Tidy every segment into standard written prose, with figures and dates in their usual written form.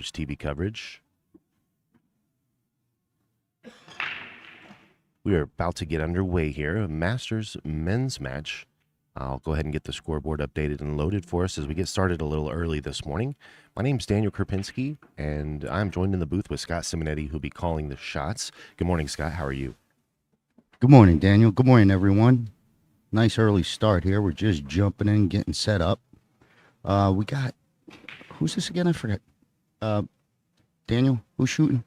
TV coverage. We are about to get underway here. A Masters men's match. I'll go ahead and get the scoreboard updated and loaded for us as we get started a little early this morning. My name's Daniel Krupinski, and I'm joined in the booth with Scott Simonetti, who'll be calling the shots. Good morning, Scott. How are you? Good morning, Daniel. Good morning, everyone. Nice early start here. We're just jumping in, getting set up. We got, who's this again? I forgot. Daniel, who's shooting?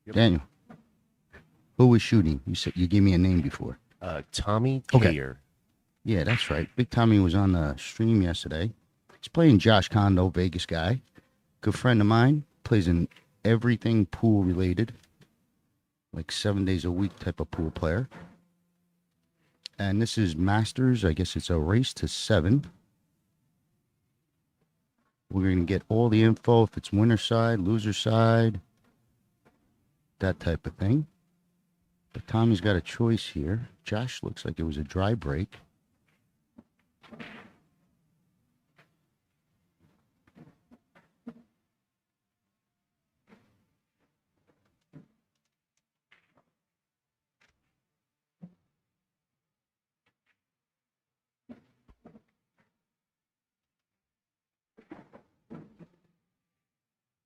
Yep. Daniel. Who was shooting? You said you gave me a name before. Tommy Okay. Cayer. Yeah, that's right. Big Tommy was on the stream yesterday. He's playing Josh Kondo, Vegas guy. Good friend of mine. Plays in everything pool related. Like 7 days a week type of pool player. And this is Masters. I guess it's a race to 7. We're going to get all the info, if it's winner side, loser side, that type of thing. But Tommy's got a choice here. Josh looks like it was a dry break.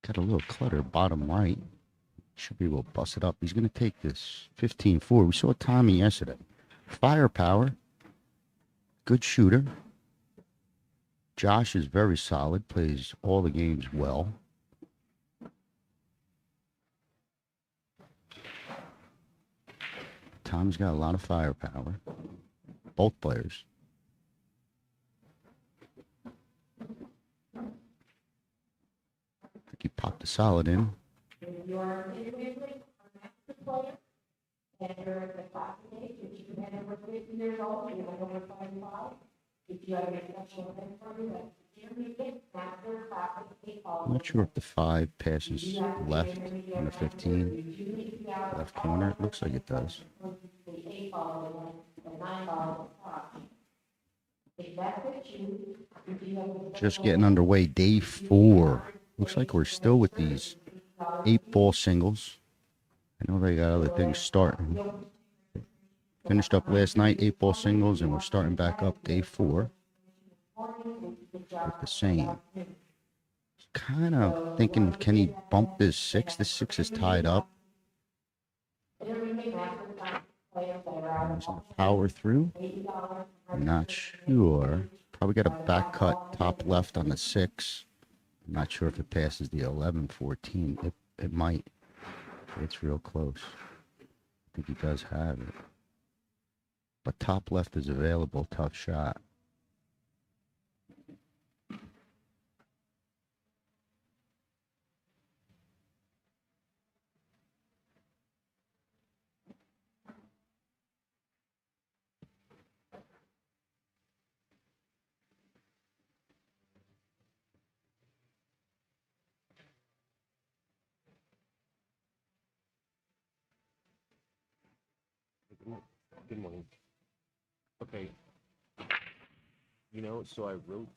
Got a little clutter bottom right. Should be able to bust it up. He's going to take this 15-4. We saw Tommy yesterday. Firepower. Good shooter. Josh is very solid. Plays all the games well. Tommy's got a lot of firepower. Both players. I think he popped a solid in. You're individually a master player, and you're at the classic age. If you had over 50 years old, you have over 55. If you have a special event for you, that's intermediate, master, classic, I'm not sure if the 5 passes left on the 15. Left corner. It looks like it does. The 8 ball and the 9 ball. If that fits you, if you have Just getting underway. Day 4. Looks like we're still with these 8-ball singles. I know they got other things starting. Finished up last night, 8-ball singles, and we're starting back up day 4 with the same. Kind of thinking, can he bump this 6? This 6 is tied up. He's going to power through. I'm not sure. Probably got a back cut top left on the 6. I'm not sure if it passes the 11-14. It might. It's real close. I think he does have it. But top left is available. Tough shot. Good morning. Okay. You know, so I wrote.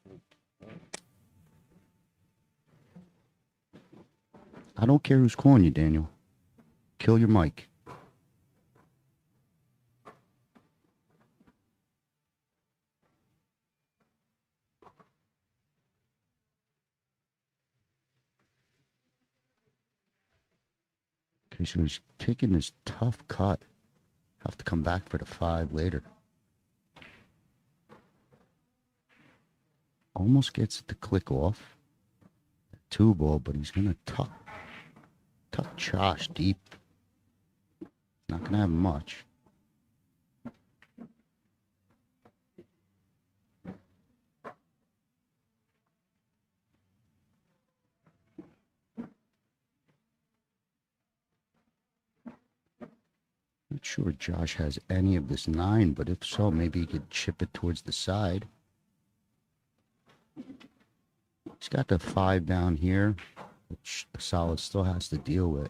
I don't care who's calling you, Daniel. Kill your mic. Okay, so he's taking this tough cut. Have to come back for the 5 later. Almost gets it to click off. 2-ball, but he's going to tuck Josh deep. Not going to have much. Not sure Josh has any of this 9, but if so, maybe he could chip it towards the side. He's got the 5 down here, which the solid still has to deal with.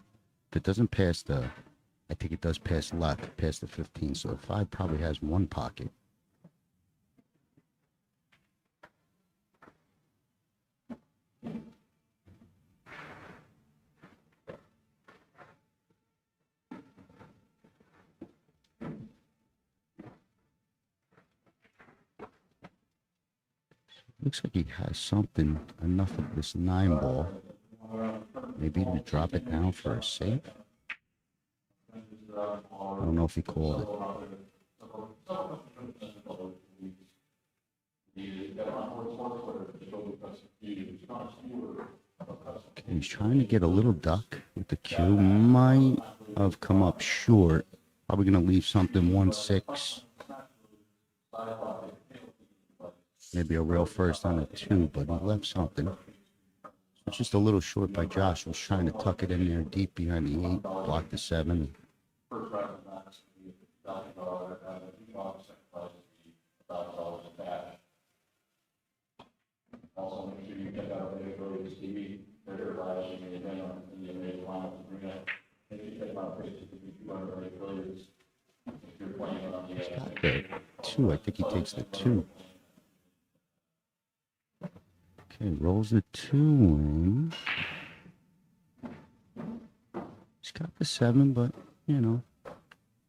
If it doesn't pass I think it does pass left, past the 15, so the 5 probably has one pocket. Looks like he has something, enough of this 9 ball. Maybe to drop it down for a save. I don't know if he called it. Okay, he's trying to get a little duck with the cue. Might have come up short. Probably going to leave something 1-6. Maybe a rail first on a 2, but he left something. It's just a little short by Josh. Was trying to tuck it in there deep behind the 8, block the 7. He's got the 2. I think he takes the 2. Okay, rolls the 2 in. He's got the 7, but, you know,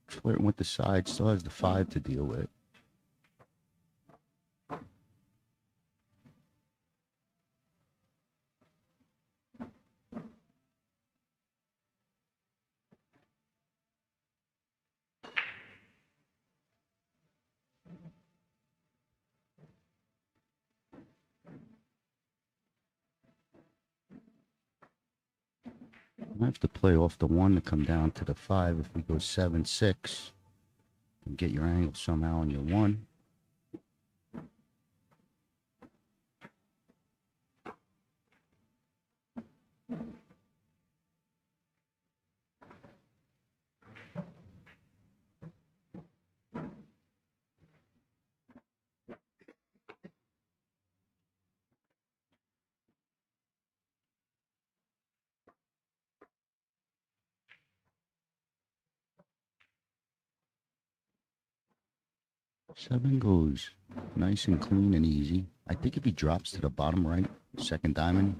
flirting with the side. Still has the 5 to deal with. I have to play off the 1 to come down to the 5 if we go 7-6. And get your angle somehow on your 1. Seven goes nice and clean and easy. I think if he drops to the bottom right, second diamond,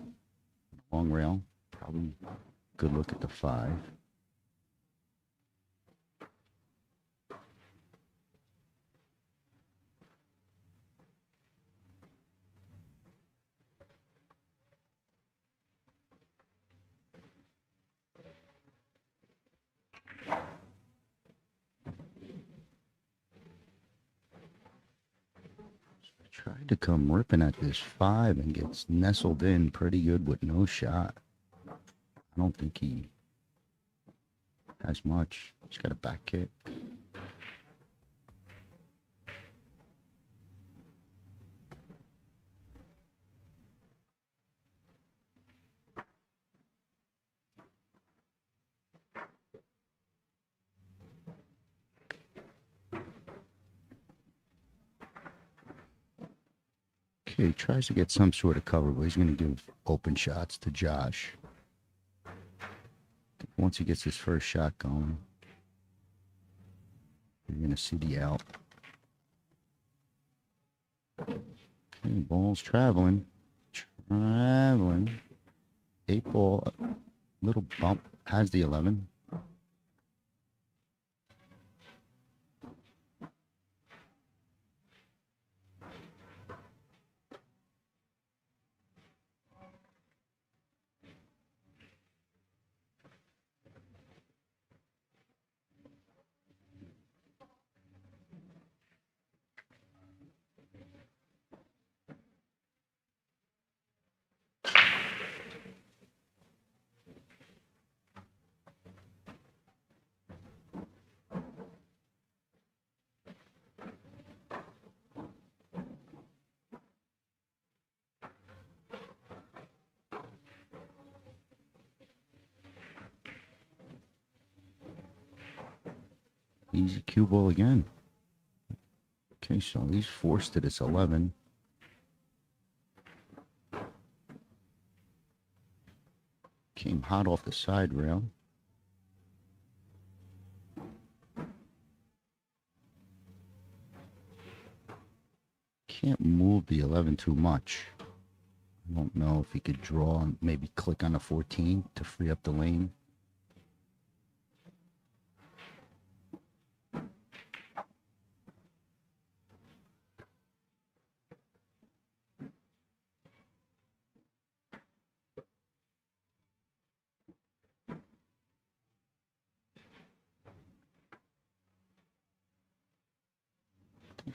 long rail, probably good look at the 5. Tried to come ripping at this 5 and gets nestled in pretty good with no shot. I don't think he has much. He's got a back kick. Okay, he tries to get some sort of cover, but he's going to give open shots to Josh. Once he gets his first shot going, you're going to see the out. Okay, ball's traveling. 8 ball, little bump, has the 11. Easy cue ball again. Okay, so he's forced to this 11. Came hot off the side rail. Can't move the 11 too much. I don't know if he could draw and maybe click on a 14 to free up the lane.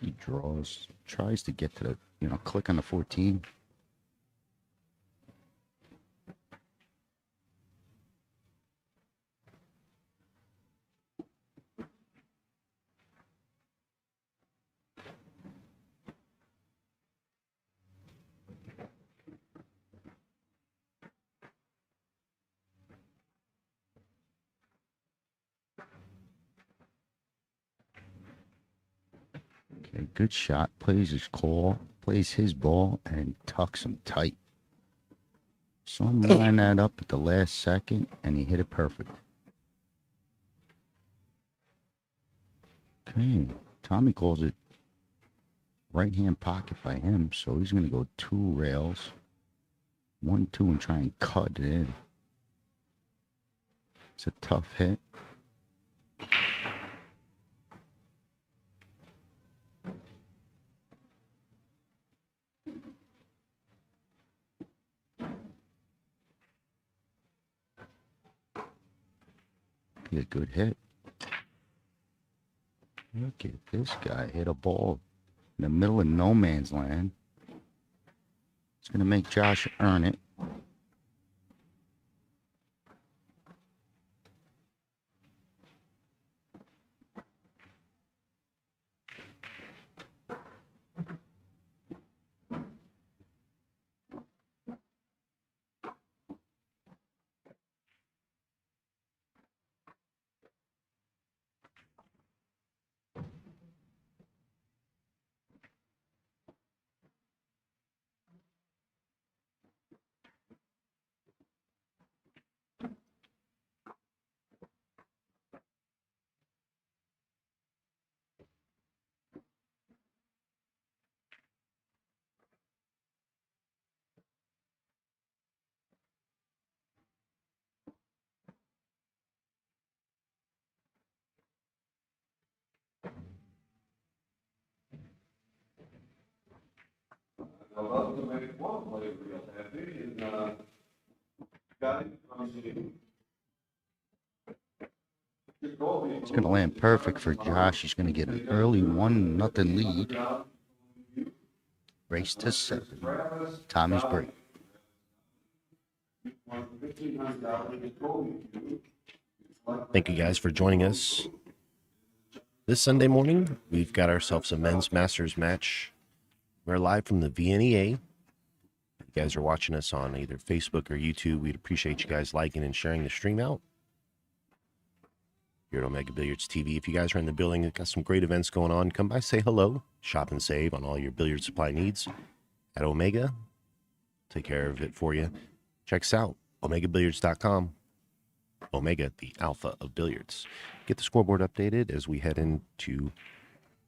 He draws, tries to get to the, click on the 14. Okay, good shot. Plays his call, plays his ball, and tucks him tight. Saw him line that up at the last second, and he hit it perfect. Okay, Tommy calls it right-hand pocket by him, so he's going to go 2 rails, 1, 2, and try and cut it in. It's a tough hit. Be a good hit. Look at this guy hit a ball in the middle of no man's land. It's going to make Josh earn it. It's going to land perfect for Josh. He's going to get an early 1-0 lead. Race to 7. Tommy's break. Thank you guys for joining us. This Sunday morning, we've got ourselves a men's masters match. We're live from the VNEA. If you guys are watching us on either Facebook or YouTube, we'd appreciate you guys liking and sharing the stream out. Here at Omega Billiards TV, if you guys are in the building, we've got some great events going on. Come by, say hello, shop and save on all your billiard supply needs at Omega. Take care of it for you. Check us out, omegabilliards.com. Omega, the alpha of billiards. Get the scoreboard updated as we head into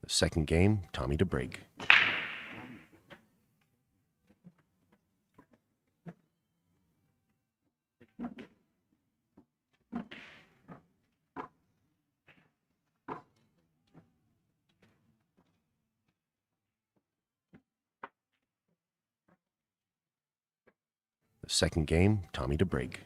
the second game, Tommy to break. The second game, Tommy to break.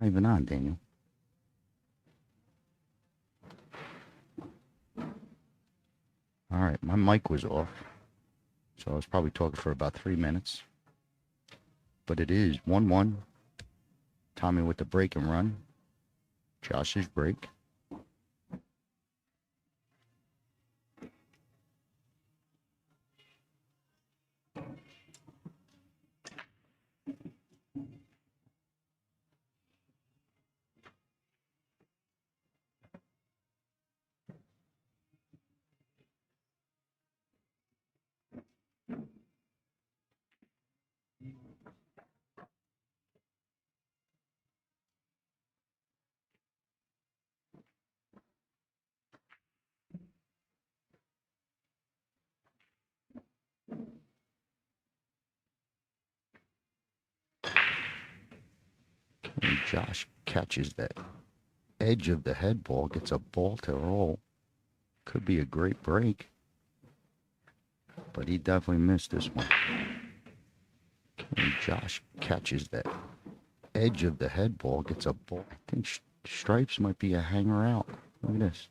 Not even on, Daniel. All right, my mic was off, so I was probably talking for about 3 minutes. But it is 1-1. Tommy with the break and run. Josh's break. And Josh catches that edge of the head ball, gets a ball to roll. Could be a great break, but he definitely missed this one. And Josh catches that edge of the head ball, gets a ball. I think Stripes might be a hanger out. Look at this.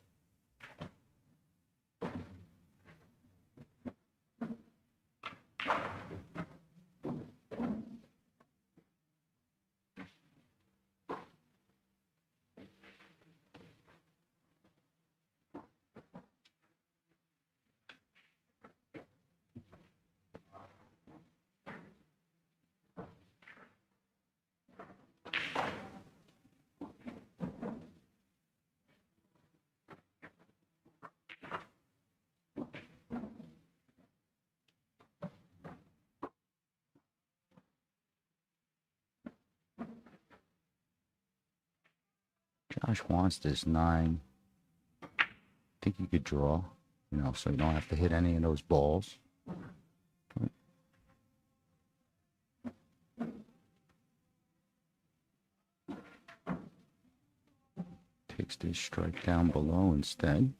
Josh wants this 9. I think he could draw, so you don't have to hit any of those balls. Takes this strike down below instead.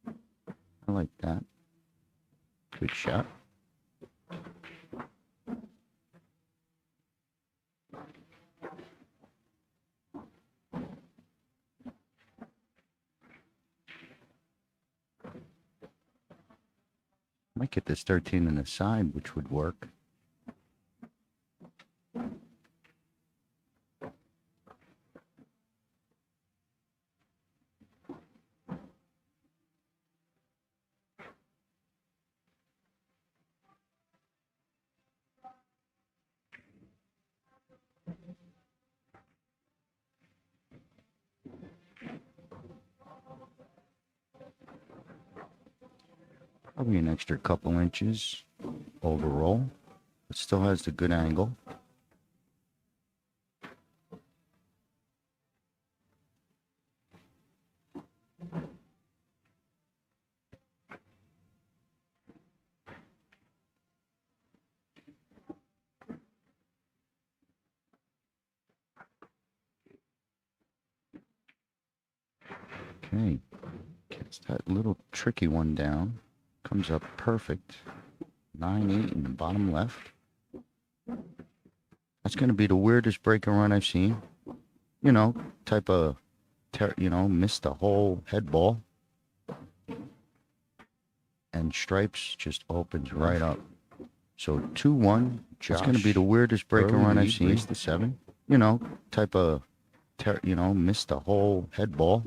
I like that. Good shot. Might get this 13 in the side, which would work. Probably an extra couple inches overall, but still has the good angle. Okay, gets that little tricky one down. Comes up perfect. 9-8 in the bottom left. That's going to be the weirdest break and run I've seen. Type of, missed the whole head ball. And Stripes just opens right up. So 2-1. That's going to be the weirdest break and run I've seen. Race the 7. Type of, missed the whole head ball.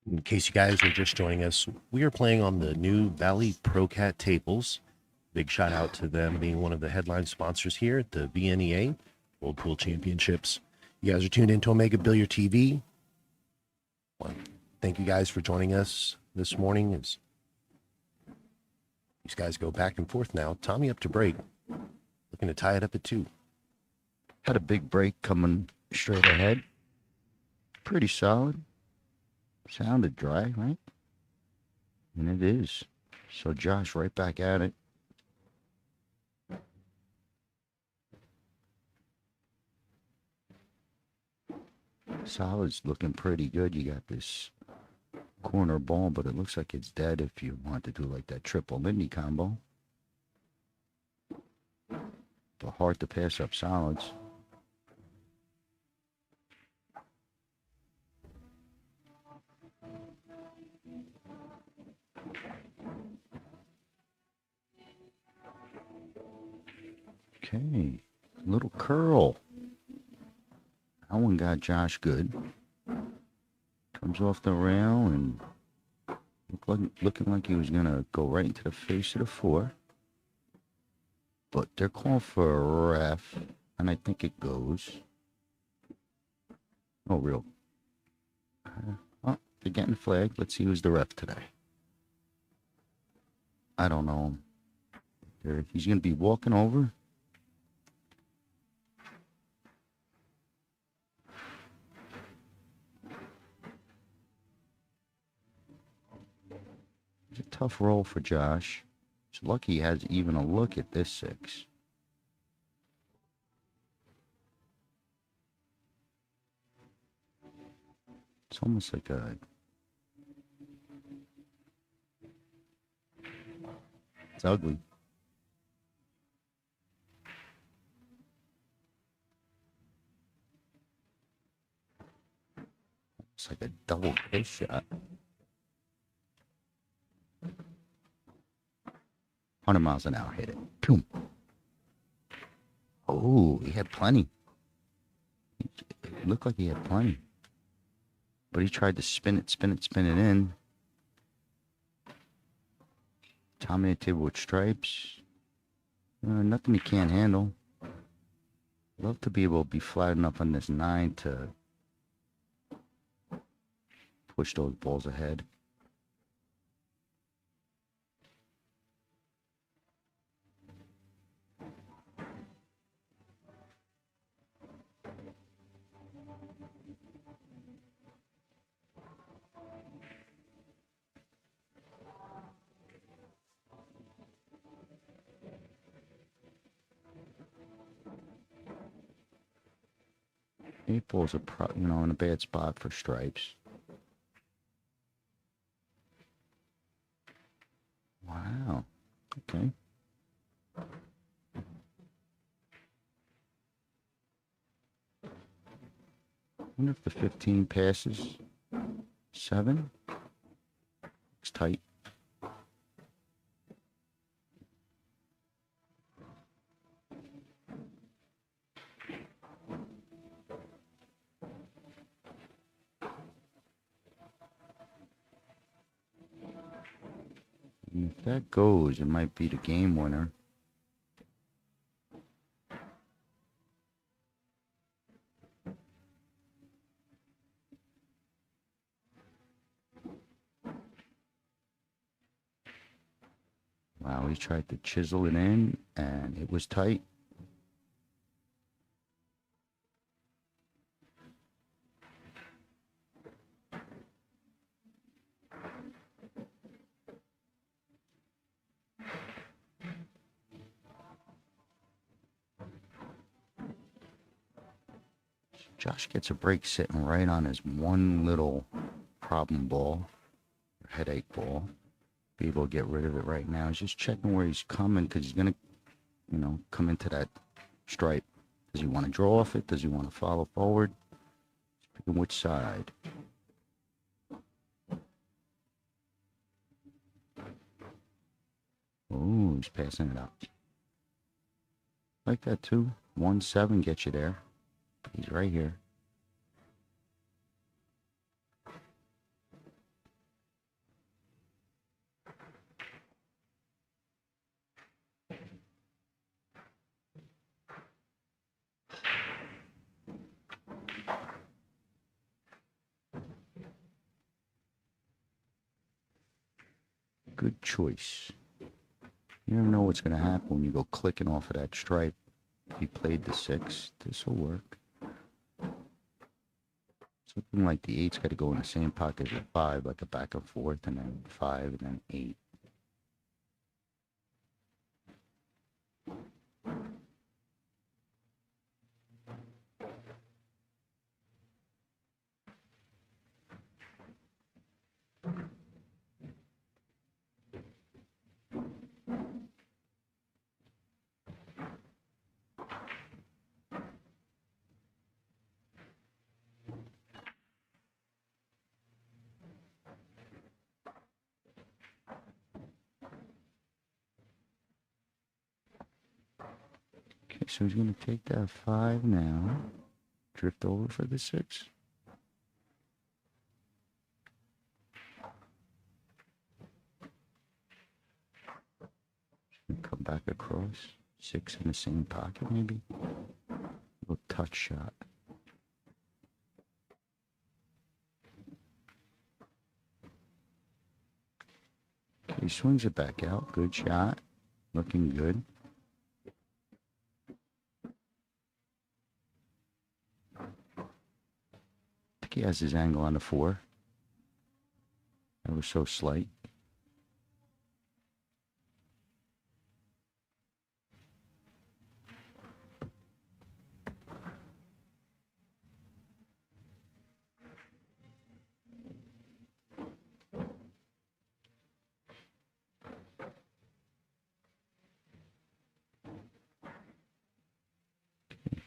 In case you guys are just joining us, we are playing on the new Valley ProCat tables. Big shout out to them being one of the headline sponsors here at the VNEA World Pool Championships. You guys are tuned into Omega Billiard TV. Thank you guys for joining us this morning. As these guys go back and forth now. Tommy up to break, looking to tie it up at 2. Had a big break coming straight ahead. Pretty solid. Sounded dry, right? And it is. So Josh right back at it. Solid's looking pretty good. You got this corner ball, but it looks like it's dead if you want to do like that triple Lindy combo. But hard to pass up solids. Okay, little curl. That one got Josh good. Comes off the rail and looking like he was going to go right into the face of the 4. But they're calling for a ref, and I think it goes. Oh, real. Oh, they're getting flagged. Let's see who's the ref today. I don't know. He's going to be walking over. It's a tough roll for Josh. He's lucky he has even a look at this 6. It's almost like a... It's ugly. It's like a double kiss shot. 100 miles an hour, hit it. Boom. Oh, he had plenty. It looked like he had plenty. But he tried to spin it in. Tommy table with stripes. Nothing he can't handle. Love to be able to be flat enough on this 9 to push those balls ahead. Eight balls are in a bad spot for stripes. Wow. Okay. Wonder if the 15 passes. 7. Looks tight. And if that goes, it might be the game winner. Wow, he tried to chisel it in, and it was tight. Josh gets a break sitting right on his one little problem ball, headache ball. Be able to get rid of it right now. He's just checking where he's coming because he's going to, come into that stripe. Does he want to draw off it? Does he want to follow forward? He's picking which side. Oh, he's passing it up. Like that too. 1-7 gets you there. He's right here. Good choice. You never know what's going to happen when you go clicking off of that stripe. If he played the 6, this will work. Something like the 8's got to go in the same pocket as the 5, like a back and forth, and then 5, and then 8. So he's going to take that 5 now. Drift over for the 6. Come back across. 6 in the same pocket, maybe. Little touch shot. Okay, he swings it back out. Good shot. Looking good. I think he has his angle on the 4. That was so slight.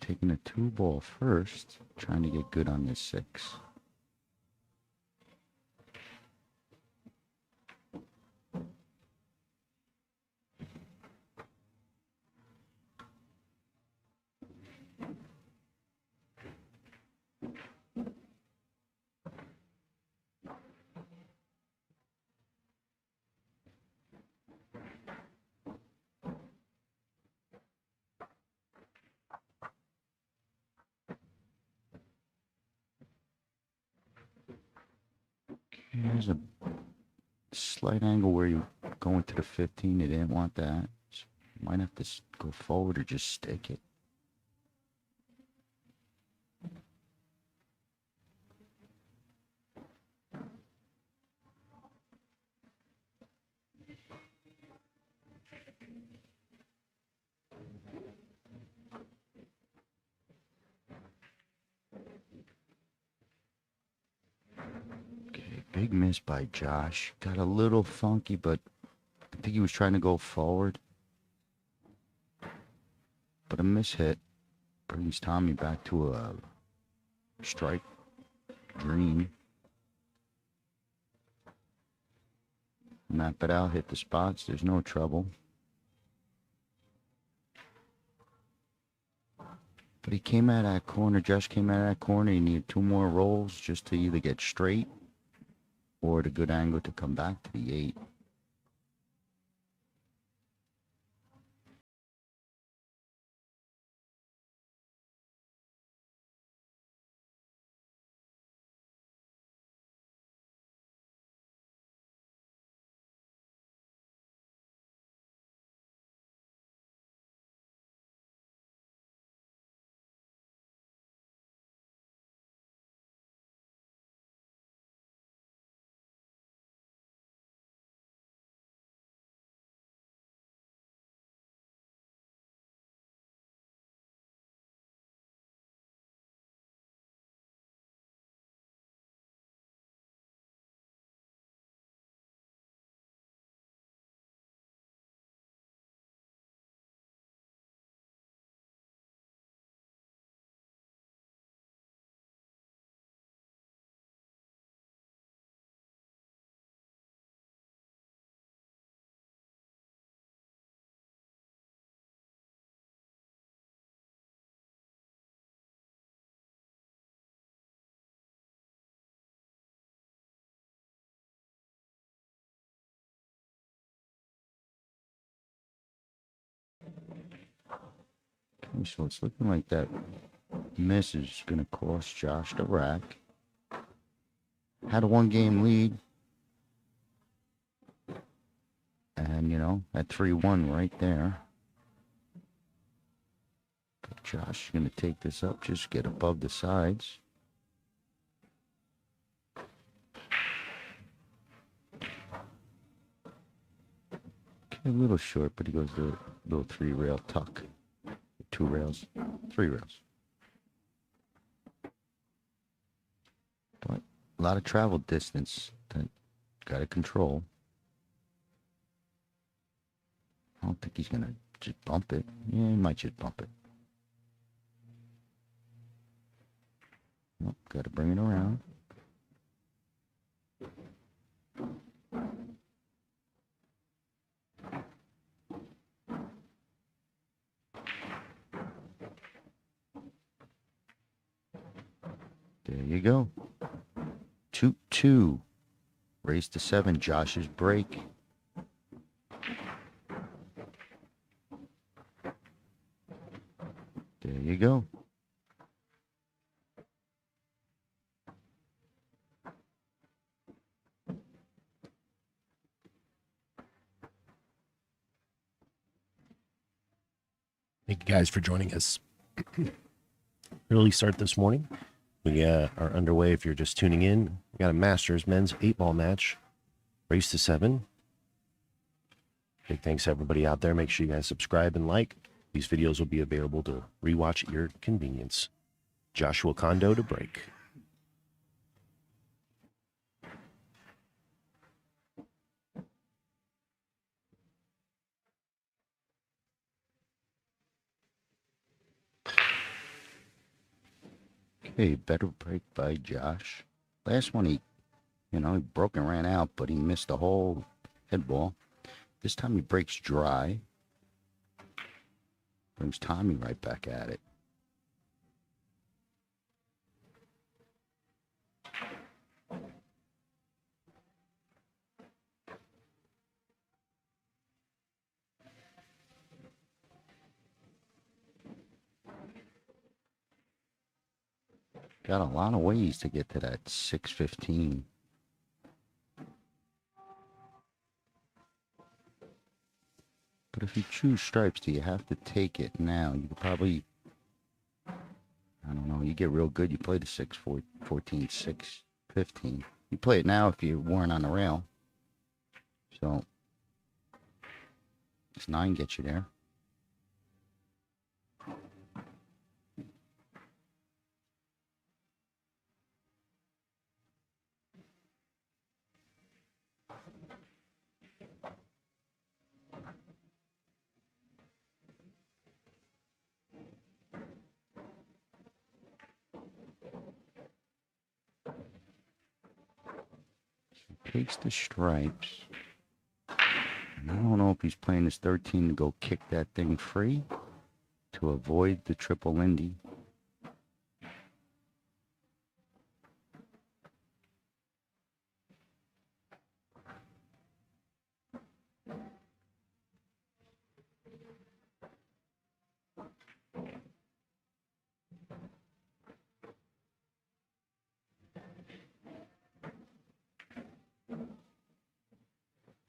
Taking a 2 ball first, trying to get good on this 6. Here's a slight angle where you go into the 15. They didn't want that. So you might have to go forward or just stick it. Okay, big miss by Josh. Got a little funky, but I think he was trying to go forward. But a miss hit brings Tommy back to a strike green. Map it out, hit the spots. There's no trouble. But he came out of that corner. Josh came out of that corner. He needed 2 more rolls just to either get straight or the good angle to come back to the 8. Okay, so it's looking like that miss is going to cost Josh the rack. Had a 1-game lead. And, you know, at 3-1 right there. But Josh is going to take this up, just get above the sides. Okay, a little short, but he goes to a little 3-rail tuck. 2 rails, 3 rails. But a lot of travel distance that got to control. I don't think he's going to just bump it. Yeah, he might just bump it. Nope, got to bring it around. you go. 2-2. Race to 7. Josh's break. There you go. Thank you guys for joining us. Early start this morning. We are underway. If you're just tuning in, we got a Masters men's 8-ball match. Race to 7. Big thanks to everybody out there. Make sure you guys subscribe and like. These videos will be available to rewatch at your convenience. Joshua Kondo to break. Okay, better break by Josh. Last one he broke and ran out, but he missed the whole head ball. This time he breaks dry. Brings Tommy right back at it. Got a lot of ways to get to that 615. But if you choose stripes, do you have to take it now? You could probably, I don't know, you get real good, you play the 614, 615. You play it now if you weren't on the rail. So, 9 gets you there. Takes the stripes. And I don't know if he's playing his 13 to go kick that thing free to avoid the triple Lindy.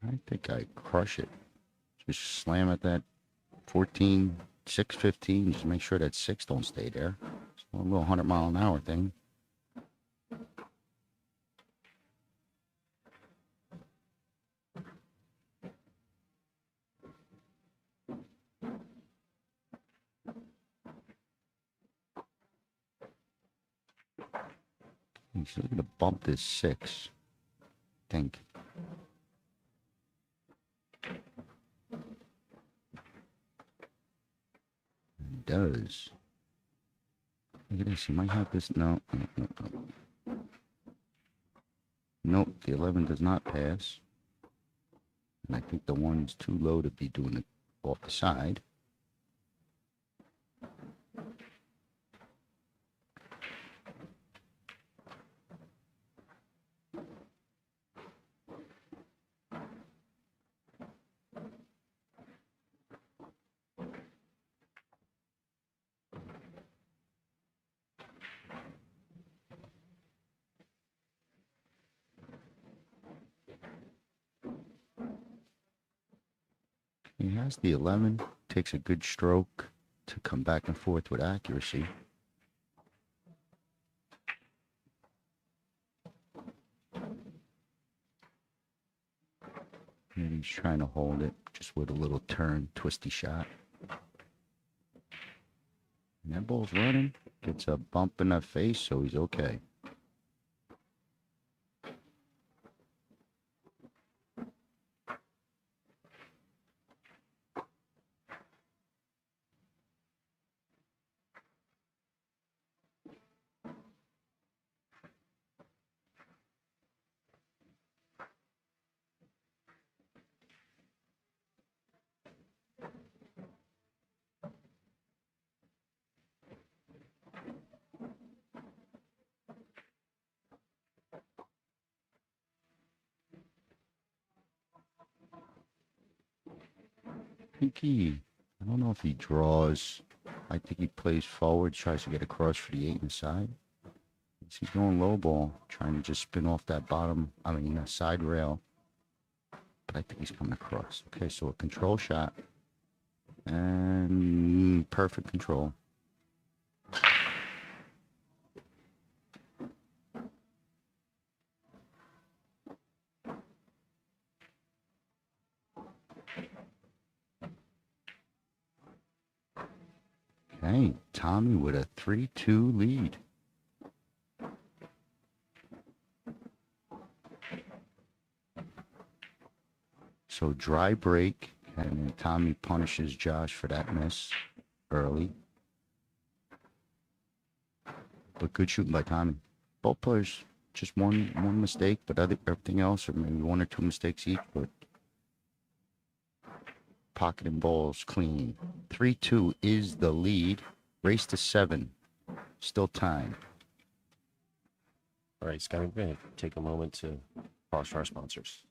I think I crush it. Just slam at that 14, 615. Just make sure that 6 don't stay there. It's a little 100-mile-an-hour thing. He's looking to bump this 6. I think. He does. Look at this. He might have this. No. Nope. The 11 does not pass. And I think the 1's too low to be doing it off the side. He has the 11, takes a good stroke to come back and forth with accuracy. And he's trying to hold it just with a little turn, twisty shot. And that ball's running, gets a bump in the face, so he's okay. I don't know if he draws. I think he plays forward, tries to get across for the 8 inside. He's going low ball, trying to just spin off that bottom, side rail. But I think he's coming across. Okay, so a control shot. And perfect control. Okay, Tommy with a 3-2 lead. So dry break, and then Tommy punishes Josh for that miss early. But good shooting by Tommy. Both players, just one mistake, but everything else, or maybe 1 or 2 mistakes each, but pocketing balls clean. 3-2 is the lead. Race to 7. Still time. All right, Scott, we're going to take a moment to pause for our sponsors.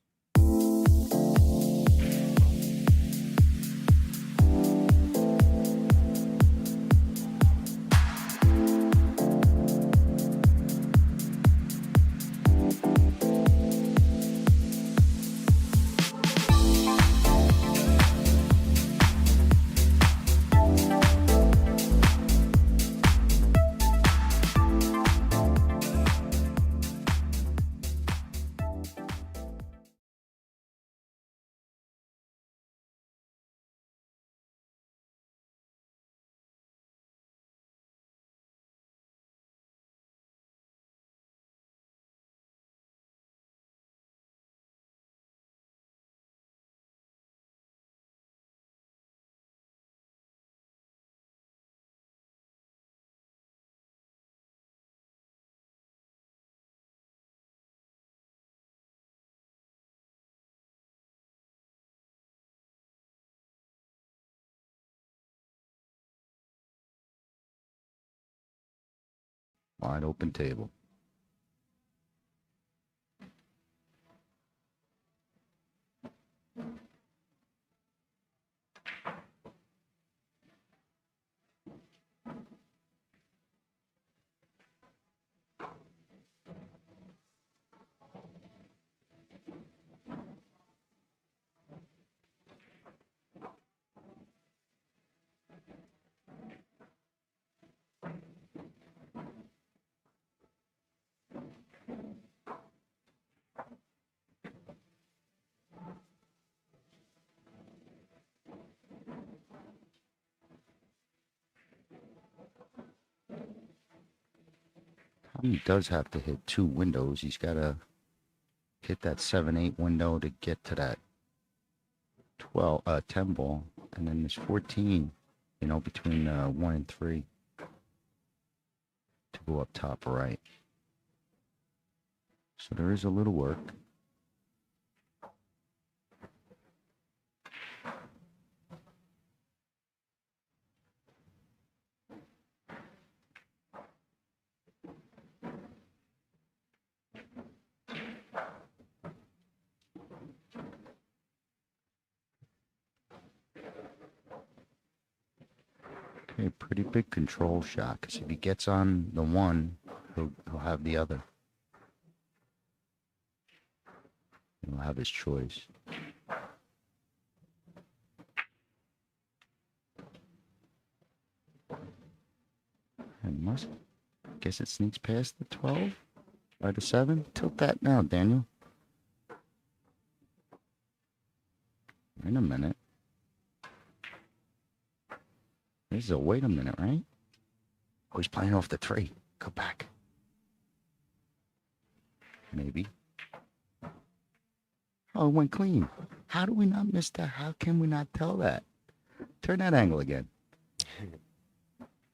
Wide open table. He does have to hit 2 windows. He's got to hit that 7-8 window to get to that 10 ball. And then there's 14, between 1 and 3 to go up top right. So there is a little work. Okay, pretty big control shot, because if he gets on the one, he'll have the other. He'll have his choice. And guess it sneaks past the 12 or the 7. Tilt that now, Daniel. In a minute. This is a wait a minute, right? Oh, he's playing off the 3. Go back. Maybe. Oh, it went clean. How do we not miss that? How can we not tell that? Turn that angle again.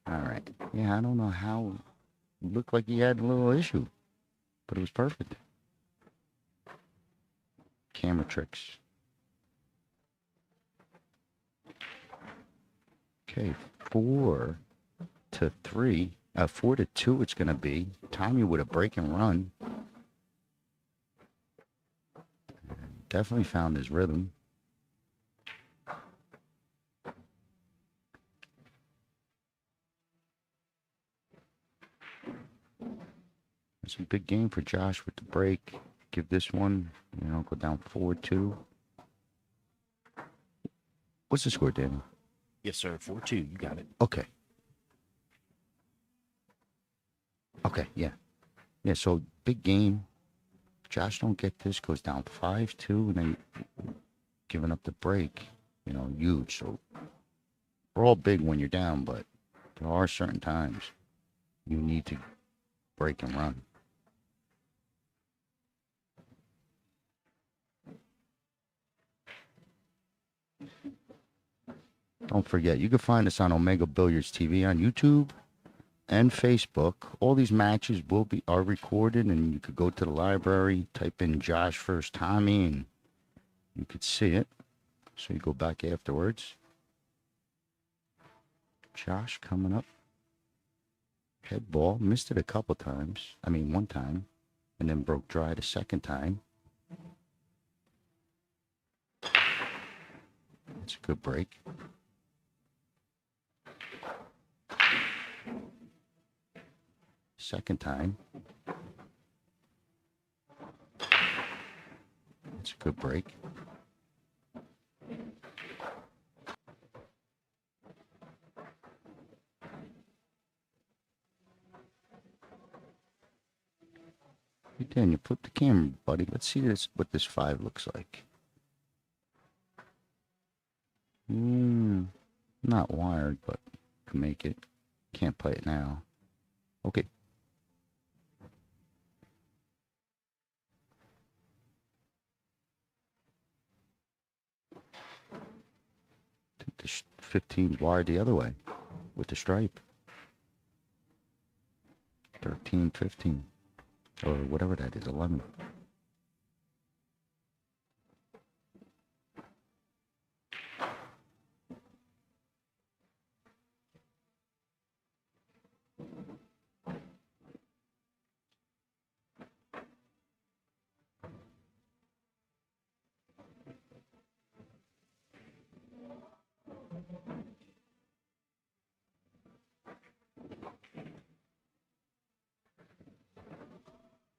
All right. Yeah, I don't know how. It looked like he had a little issue, but it was perfect. Camera tricks. Okay, 4-3. 4-2 it's going to be. Tommy with a break and run. Definitely found his rhythm. Some big game for Josh with the break. Give this one, go down 4-2. What's the score, Danny? Yes, sir. 4-2. You got it. Okay. Okay, yeah. Yeah, so big game. Josh don't get this, goes down 5-2, and then giving up the break, huge. So we're all big when you're down, but there are certain times you need to break and run. Don't forget, you can find us on Omega Billiards TV on YouTube and Facebook. All these matches are recorded, and you could go to the library, type in Josh versus Tommy, and you could see it. So you go back afterwards. Josh coming up. Head ball, missed it a couple times. I mean, one time, and then broke dry the second time. It's a good break. Second time. It's a good break. Hey, Daniel, flip the camera, buddy. Let's see what this 5 looks like. Not wired, but can make it. Can't play it now. Okay. The 15's wired the other way with the stripe. 13, 15, or whatever that is, 11.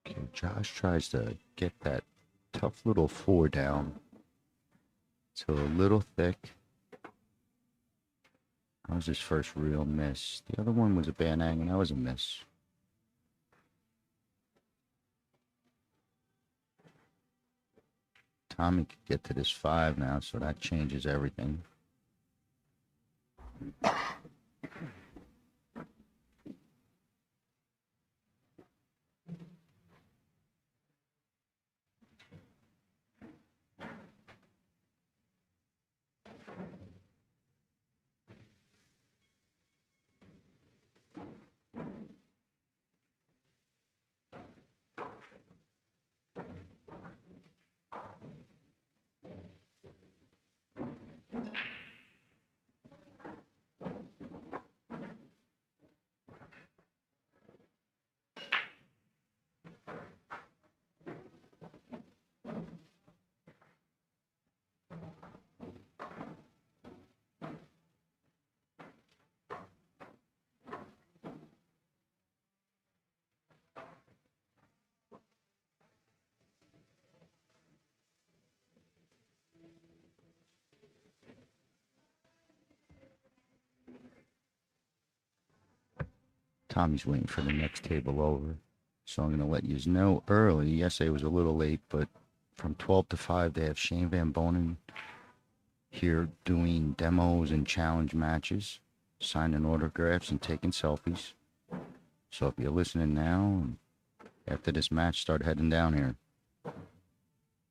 Okay, Josh tries to get that tough little 4 down. It's a little thick. That was his first real miss. The other one was a bad angle, and that was a miss. Tommy could get to this 5 now, so that changes everything. Tommy's waiting for the next table over. So I'm going to let you know early. Yesterday was a little late, but from 12 to 5, they have Shane Van Bonen here doing demos and challenge matches, signing autographs and taking selfies. So if you're listening now, after this match, start heading down here.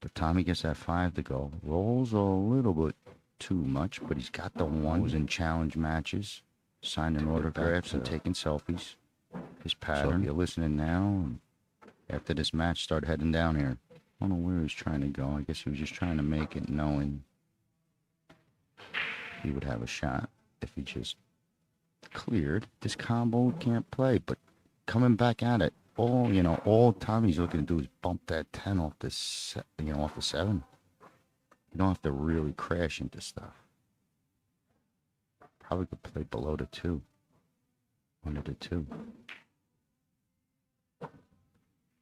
But Tommy gets that 5 to go. Rolls a little bit too much, but he's got the ones in challenge matches, signing autographs and taking selfies. His pattern. So if you're listening now, after this match, start heading down here. I don't know where he's trying to go. I guess he was just trying to make it, knowing he would have a shot if he just cleared. This combo can't play, but coming back at it, all Tommy's looking to do is bump that 10 off the, off the 7. You don't have to really crash into stuff. Probably could play below the 2. Under the 2.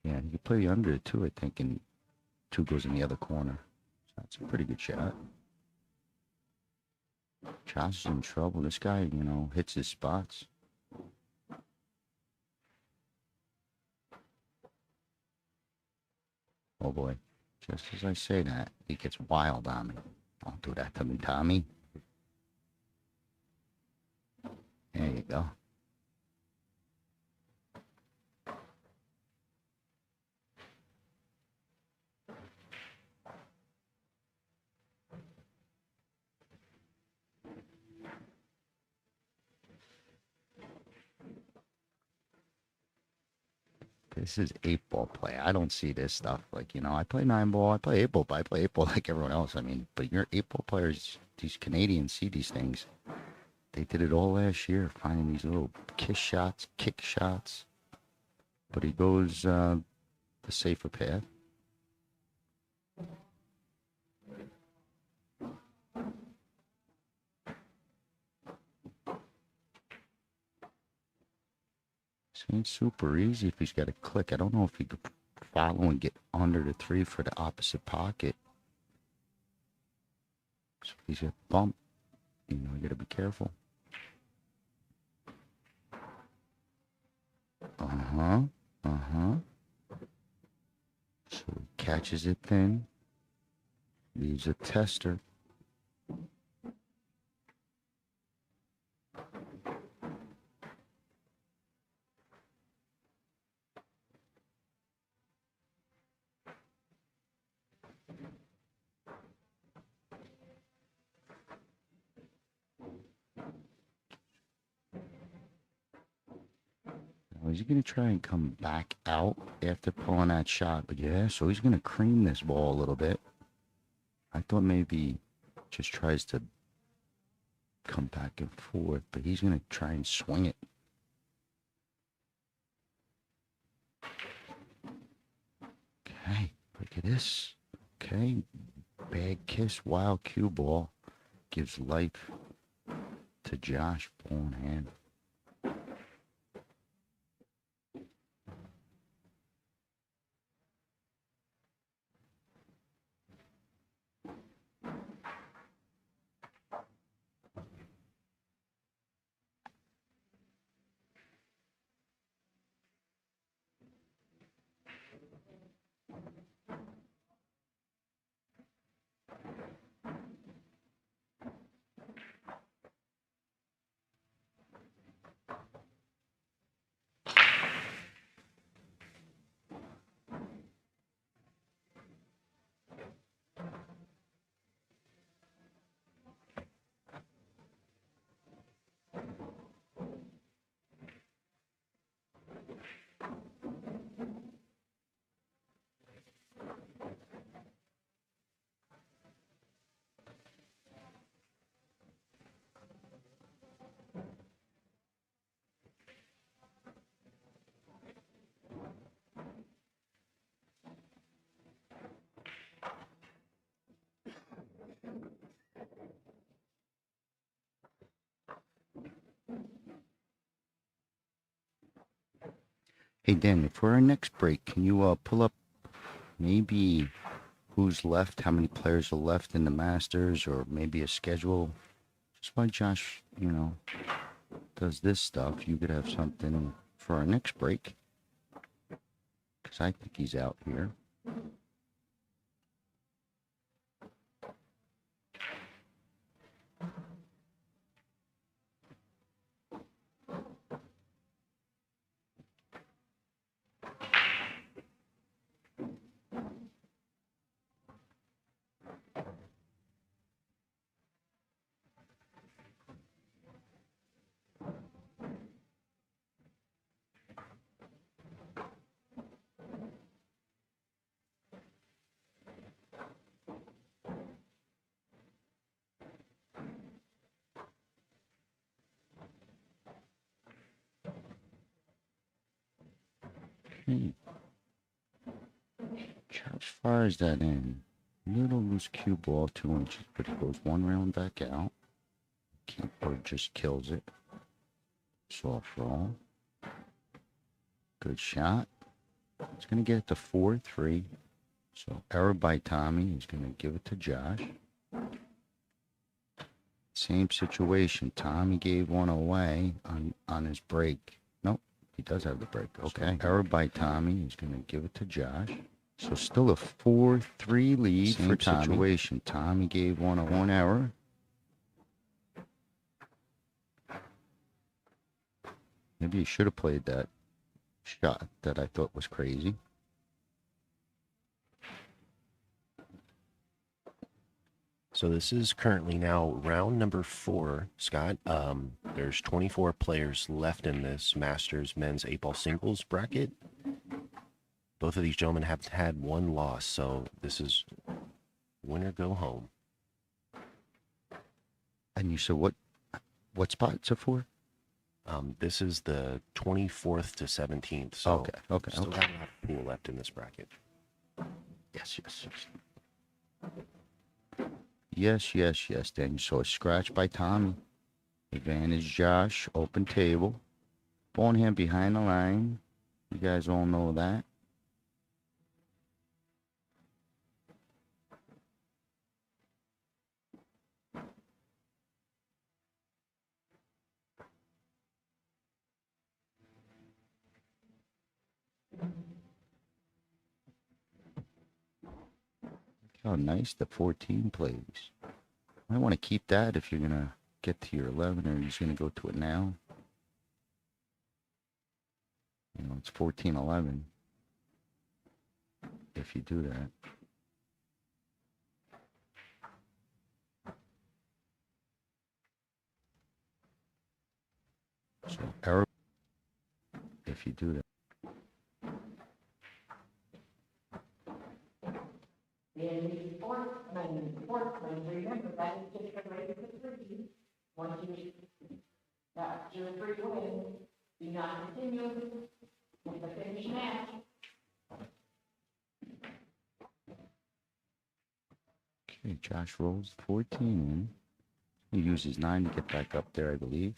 Yeah, you can play the under too, I think, and 2 goes in the other corner. So that's a pretty good shot. Josh is in trouble. This guy, you know, hits his spots. Oh boy. Just as I say that, he gets wild on me. Don't do that to me, Tommy. There you go. This is 8-ball play. I don't see this stuff. Like, you know, I play 9-ball, I play 8-ball, but I play 8-ball like everyone else. I mean, but your 8-ball players, these Canadians see these things. They did it all last year, finding these little kiss shots, kick shots. But he goes the safer path. This ain't super easy if he's got a click. I don't know if he could follow and get under the 3 for the opposite pocket. So if he's got a bump, you know, you got to be careful. So he catches it thin. Leaves a tester. Now, is he going to try and come back out after pulling that shot? But yeah, so he's going to cream this ball a little bit. I thought maybe just tries to come back and forth, but he's going to try and swing it. Okay, look at this. Okay, bad kiss, wild cue ball. Gives life to Josh, ball in hand. Hey, Dan, for our next break, can you pull up maybe who's left, how many players are left in the Masters, or maybe a schedule? Just while Josh, you know, does this stuff, you could have something for our next break. Because I think he's out here. Okay. Josh fires that in. Little loose cue ball, 2 inches, but he goes 1 round back out. Keeper just kills it. Soft roll. Good shot. It's going to get it to 4-3. So error by Tommy. He's going to give it to Josh. Same situation. Tommy gave one away on his break. Nope, he does have the break. Okay. Error by Tommy. He's going to give it to Josh. So still a 4-3 lead for Tommy. Situation. Tommy gave one error. Maybe he should have played that shot that I thought was crazy. So this is currently now round number 4, Scott. There's 24 players left in this Masters men's 8-ball singles bracket. Both of these gentlemen have had one loss, so this is winner go home. And you said what spot's it for? This is the 24th to 17th. So Okay. Still got a lot of pool left in this bracket. Yes. Yes, Daniel. So a scratch by Tommy. Advantage Josh. Open table. Ball hand behind the line. You guys all know that. Look how nice the 14 plays. Might want to keep that if you're going to get to your 11, or you're just going to go to it now. You know, it's 14-11 if you do that. So error if you do that. In the sportsman, remember that is just a race of 3. Once you got your 3 wins, do not continue with the finish match. Okay, Josh rolls 14 in. He uses 9 to get back up there, I believe.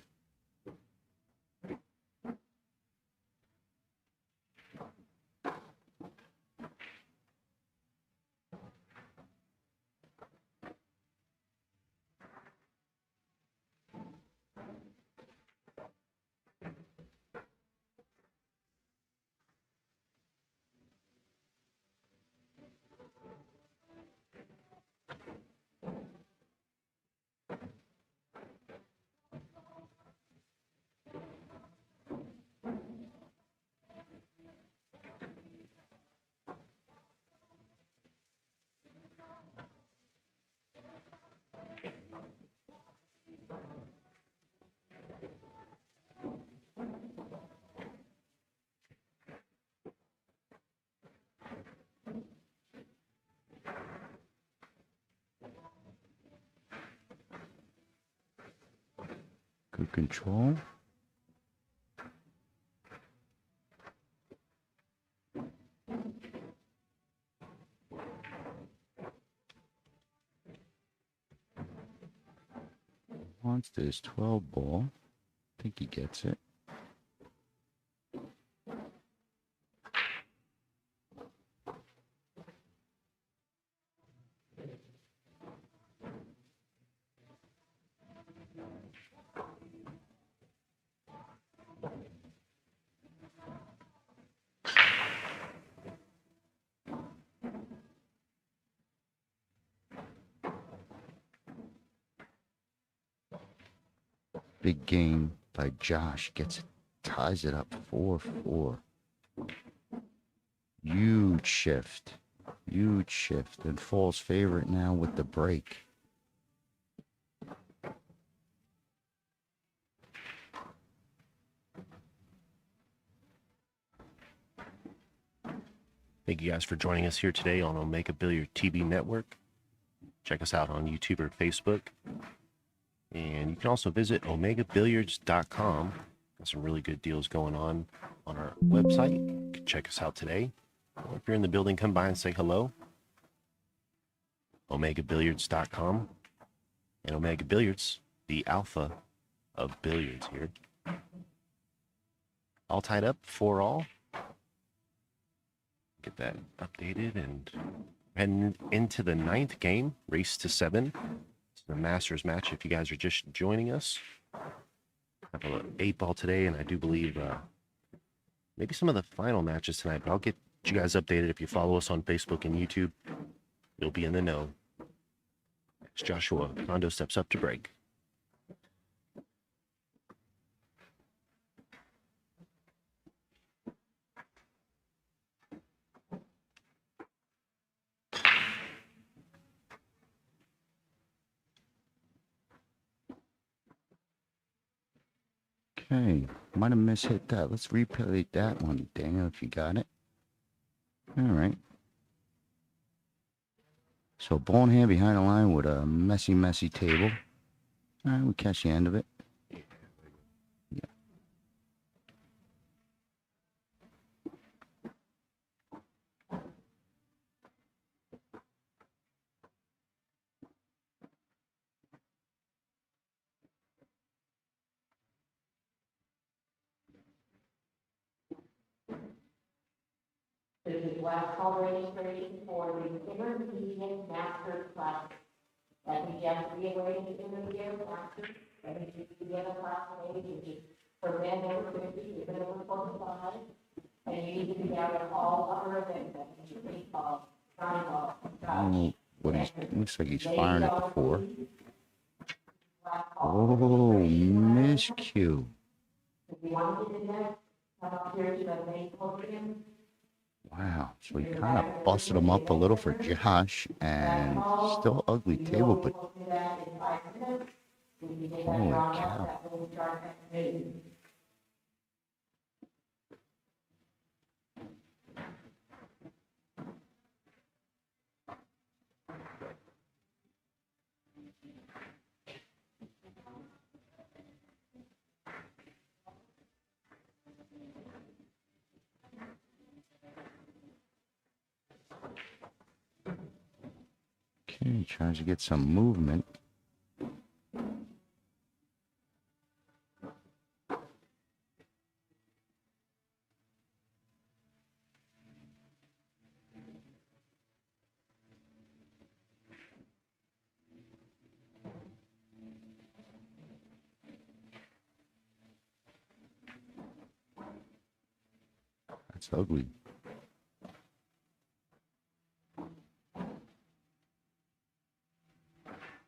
Good control. Wants this 12 ball. I think he gets it. Big game by Josh. Ties it up 4-4. Huge shift. And falls favorite now with the break. Thank you guys for joining us here today on Omega Billiard TV Network. Check us out on YouTube or Facebook. And you can also visit omegabilliards.com. Got some really good deals going on our website. You can check us out today. Or if you're in the building, come by and say hello. omegabilliards.com. And Omega Billiards, the alpha of billiards here. All tied up, 4-all. Get that updated and heading into the 9th game, race to 7. It's the Masters match. If you guys are just joining us, I have a 8-ball today, and I do believe maybe some of the final matches tonight. But I'll get you guys updated. If you follow us on Facebook and YouTube, you'll be in the know. As Joshua Kondo steps up to break. Okay, might have mishit that. Let's replay that one, Daniel, if you got it. All right. So ball in hand behind the line with a messy table. All right, we catch the end of it. Yeah. This is last call registration for the Intermediate Master class. That means you have to be away in the Intermediate Master, that means you can get a class age, which is for men over 50, even over 45, and you need to be out of all other events, that means your baseball, volleyball, Oh, what he's, looks like he's firing at the 4. Oh, miscue. If you want to get in there, come up here to the main podium. Wow, so he kind of busted him up a little for Josh, and still ugly table, but holy cow. Okay, tries to get some movement. That's ugly.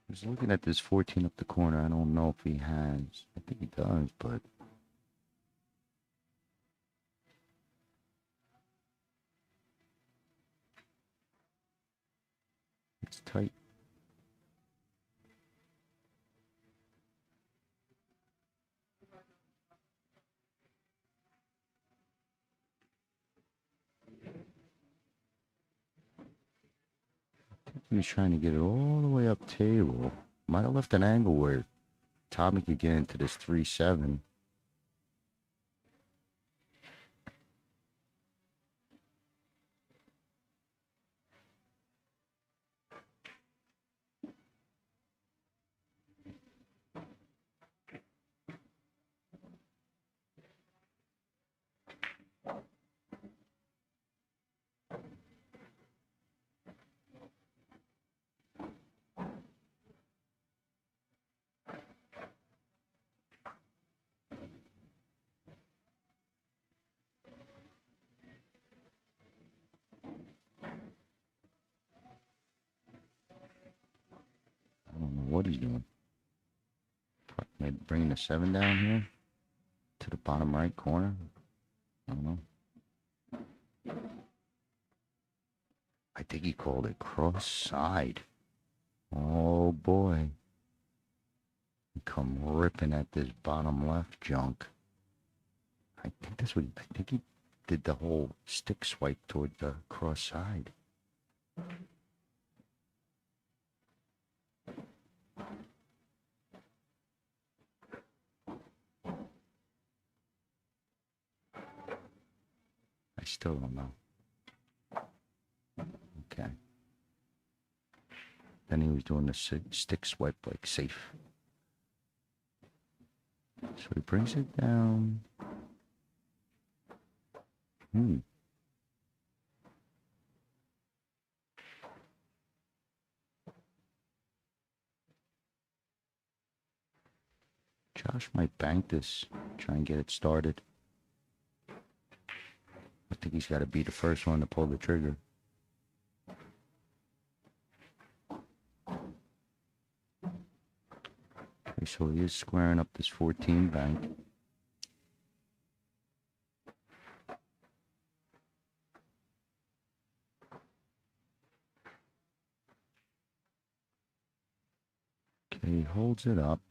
I was looking at this 14 up the corner. I don't know if he has. I think he does, but it's tight. He was trying to get it all the way up table. Might have left an angle where Tommy could get into this 3-7. I don't know what he's doing. Maybe bringing the 7 down here to the bottom right corner. I don't know. I think he called it cross side. Oh boy. He come ripping at this bottom left junk. I think that's what I think he did, the whole stick swipe toward the cross side. I still don't know. Okay. Then he was doing the stick swipe like safe. So he brings it down. Josh might bank this, try and get it started. I think he's got to be the first one to pull the trigger. Okay, so he is squaring up this 14 bank. Okay, he holds it up.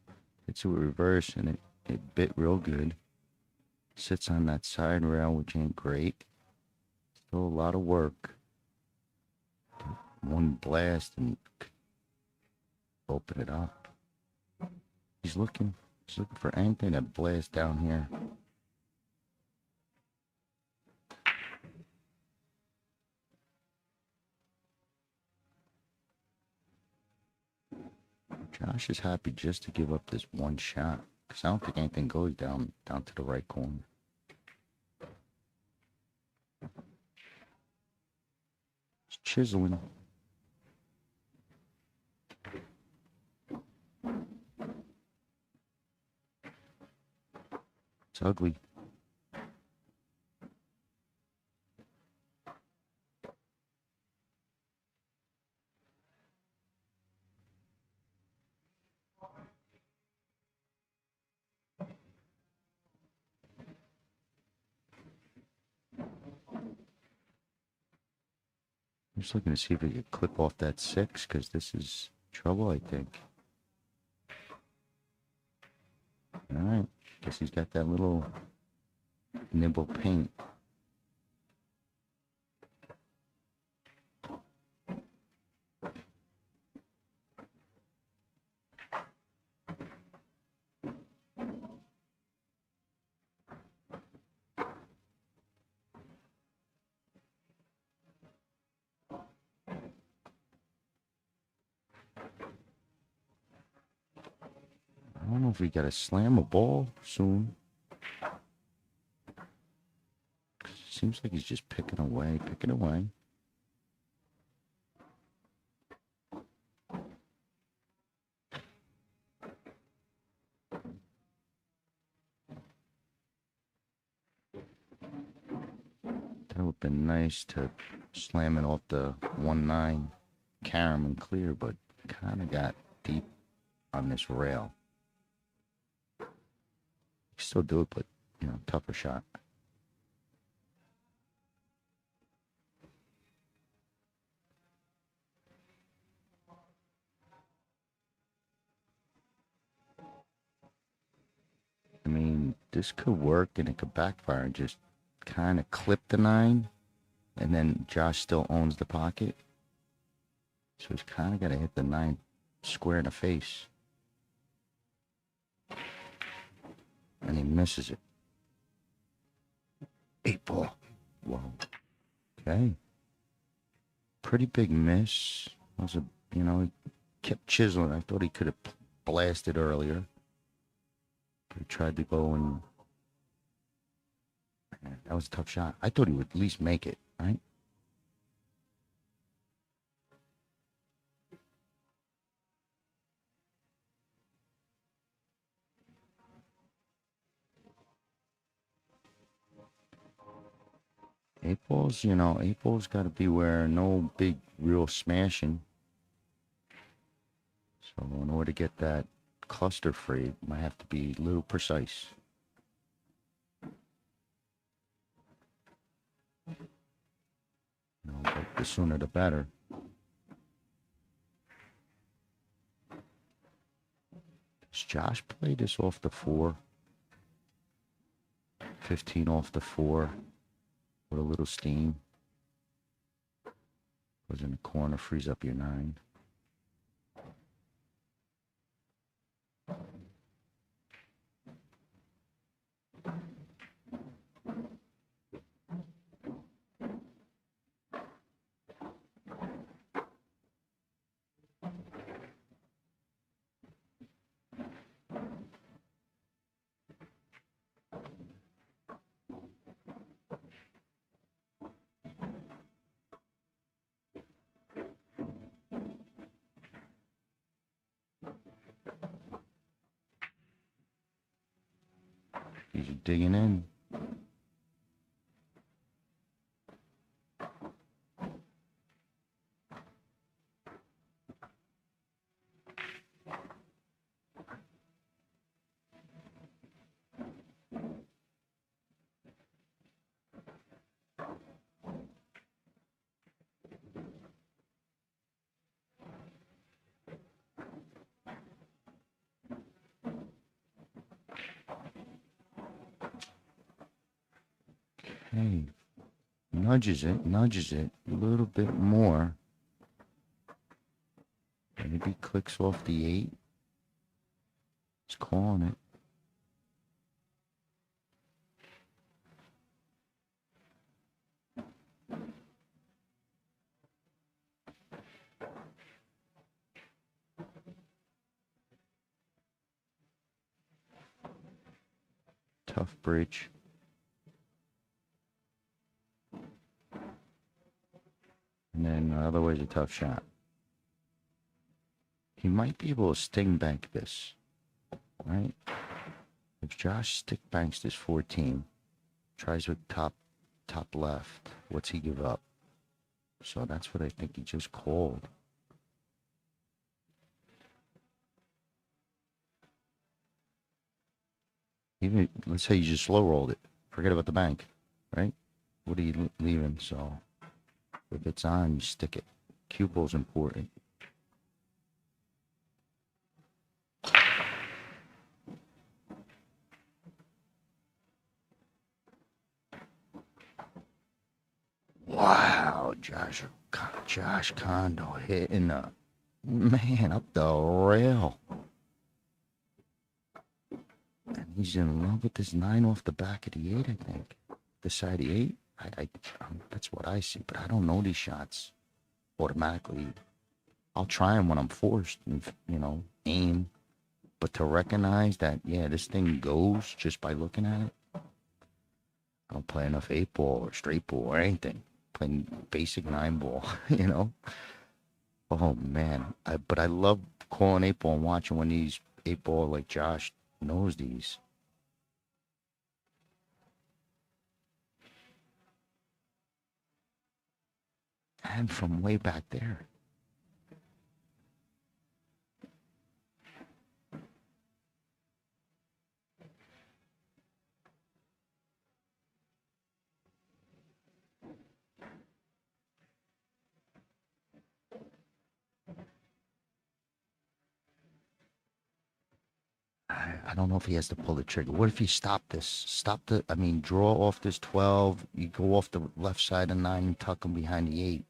Hits it with reverse, and it bit real good. Sits on that side rail, which ain't great. Still a lot of work. One blast and open it up. He's looking for anything to blast down here. Josh is happy just to give up this one shot, because I don't think anything goes down to the right corner. It's chiseling. It's ugly. I'm just looking to see if we could clip off that 6, because this is trouble, I think. Alright, guess he's got that little nibble paint. I don't know if we gotta slam a ball soon. Seems like he's just picking away. That would have been nice to slam it off the 1-9 carom and clear, but kind of got deep on this rail. Still do it, but, tougher shot. I mean, this could work and it could backfire and just kind of clip the 9, and then Josh still owns the pocket. So he's kind of got to hit the 9 square in the face. And he misses it. 8 ball. Whoa. Okay. Pretty big miss. Was a, he kept chiseling. I thought he could have blasted earlier. But he tried to go and... Man, that was a tough shot. I thought he would at least make it, right? Eight balls, 8 balls got to be where no big real smashing. So in order to get that cluster free, might have to be a little precise. But the sooner the better. Does Josh play this off the 4? 15 off the 4 with a little steam. Goes in the corner, frees up your 9. Digging in. Hey, nudges it a little bit more. Maybe clicks off the 8. It's calling it. Tough bridge. And then otherwise a tough shot. He might be able to sting bank this, right? If Josh stick banks this 14, tries with top left, what's he give up? So that's what I think he just called. Even, let's say you just slow rolled it. Forget about the bank, right? What are you leaving? So if it's on, you stick it. Cue ball's important. Wow, Josh Kondo hitting the man up the rail. And he's in love with this 9 off the back of the 8, I think. The side of the 8. That's what I see, but I don't know these shots automatically. I'll try them when I'm forced, and, you know, aim. But to recognize that, yeah, this thing goes just by looking at it. I don't play enough 8 ball or straight ball or anything. Playing basic 9 ball, you know. Oh man, but I love calling 8 ball and watching when these 8 ball like Josh knows these. And from way back there. I don't know if he has to pull the trigger. What if you stop this? Draw off this 12. You go off the left side of 9 and tuck him behind the 8.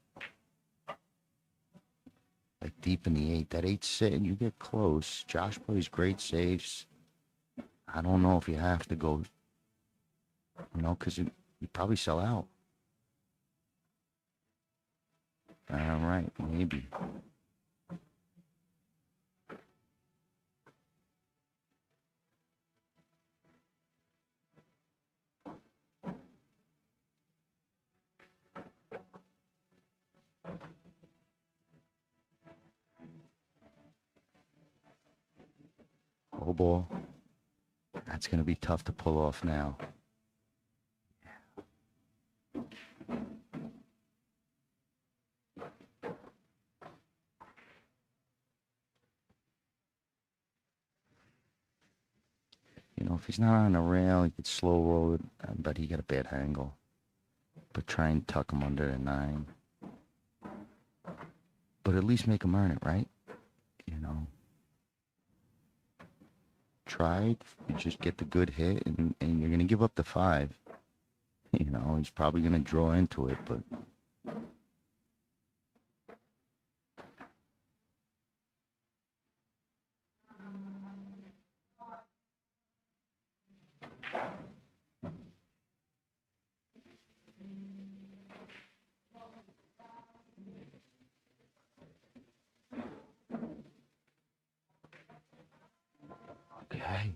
Like deep in the 8. That 8's sitting. You get close. Josh plays great saves. I don't know if you have to go, you know, because you probably sell out. All right, maybe. Oh, ball. That's going to be tough to pull off now. You know, if he's not on the rail, he could slow roll it, but he got a bad angle. But try and tuck him under the 9. But at least make him earn it, right? You know. Try, you just get the good hit, and you're going to give up the 5. You know, he's probably going to draw into it, but... Okay.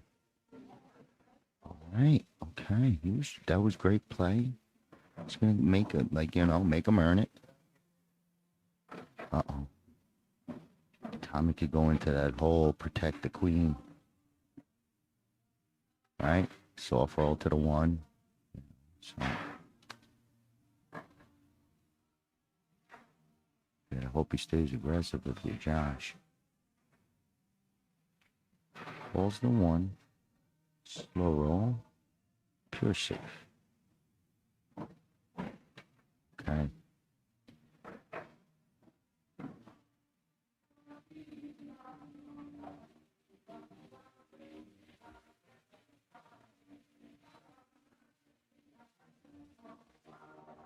All right. Okay. That was great play. It's gonna make it, like, you know, make him earn it. Uh-oh. Tommy could go into that hole, protect the queen. Right? Soft roll to the 1. So, yeah, I hope he stays aggressive with you, Josh. Balls the 1. Slow roll. Pure safe. Okay.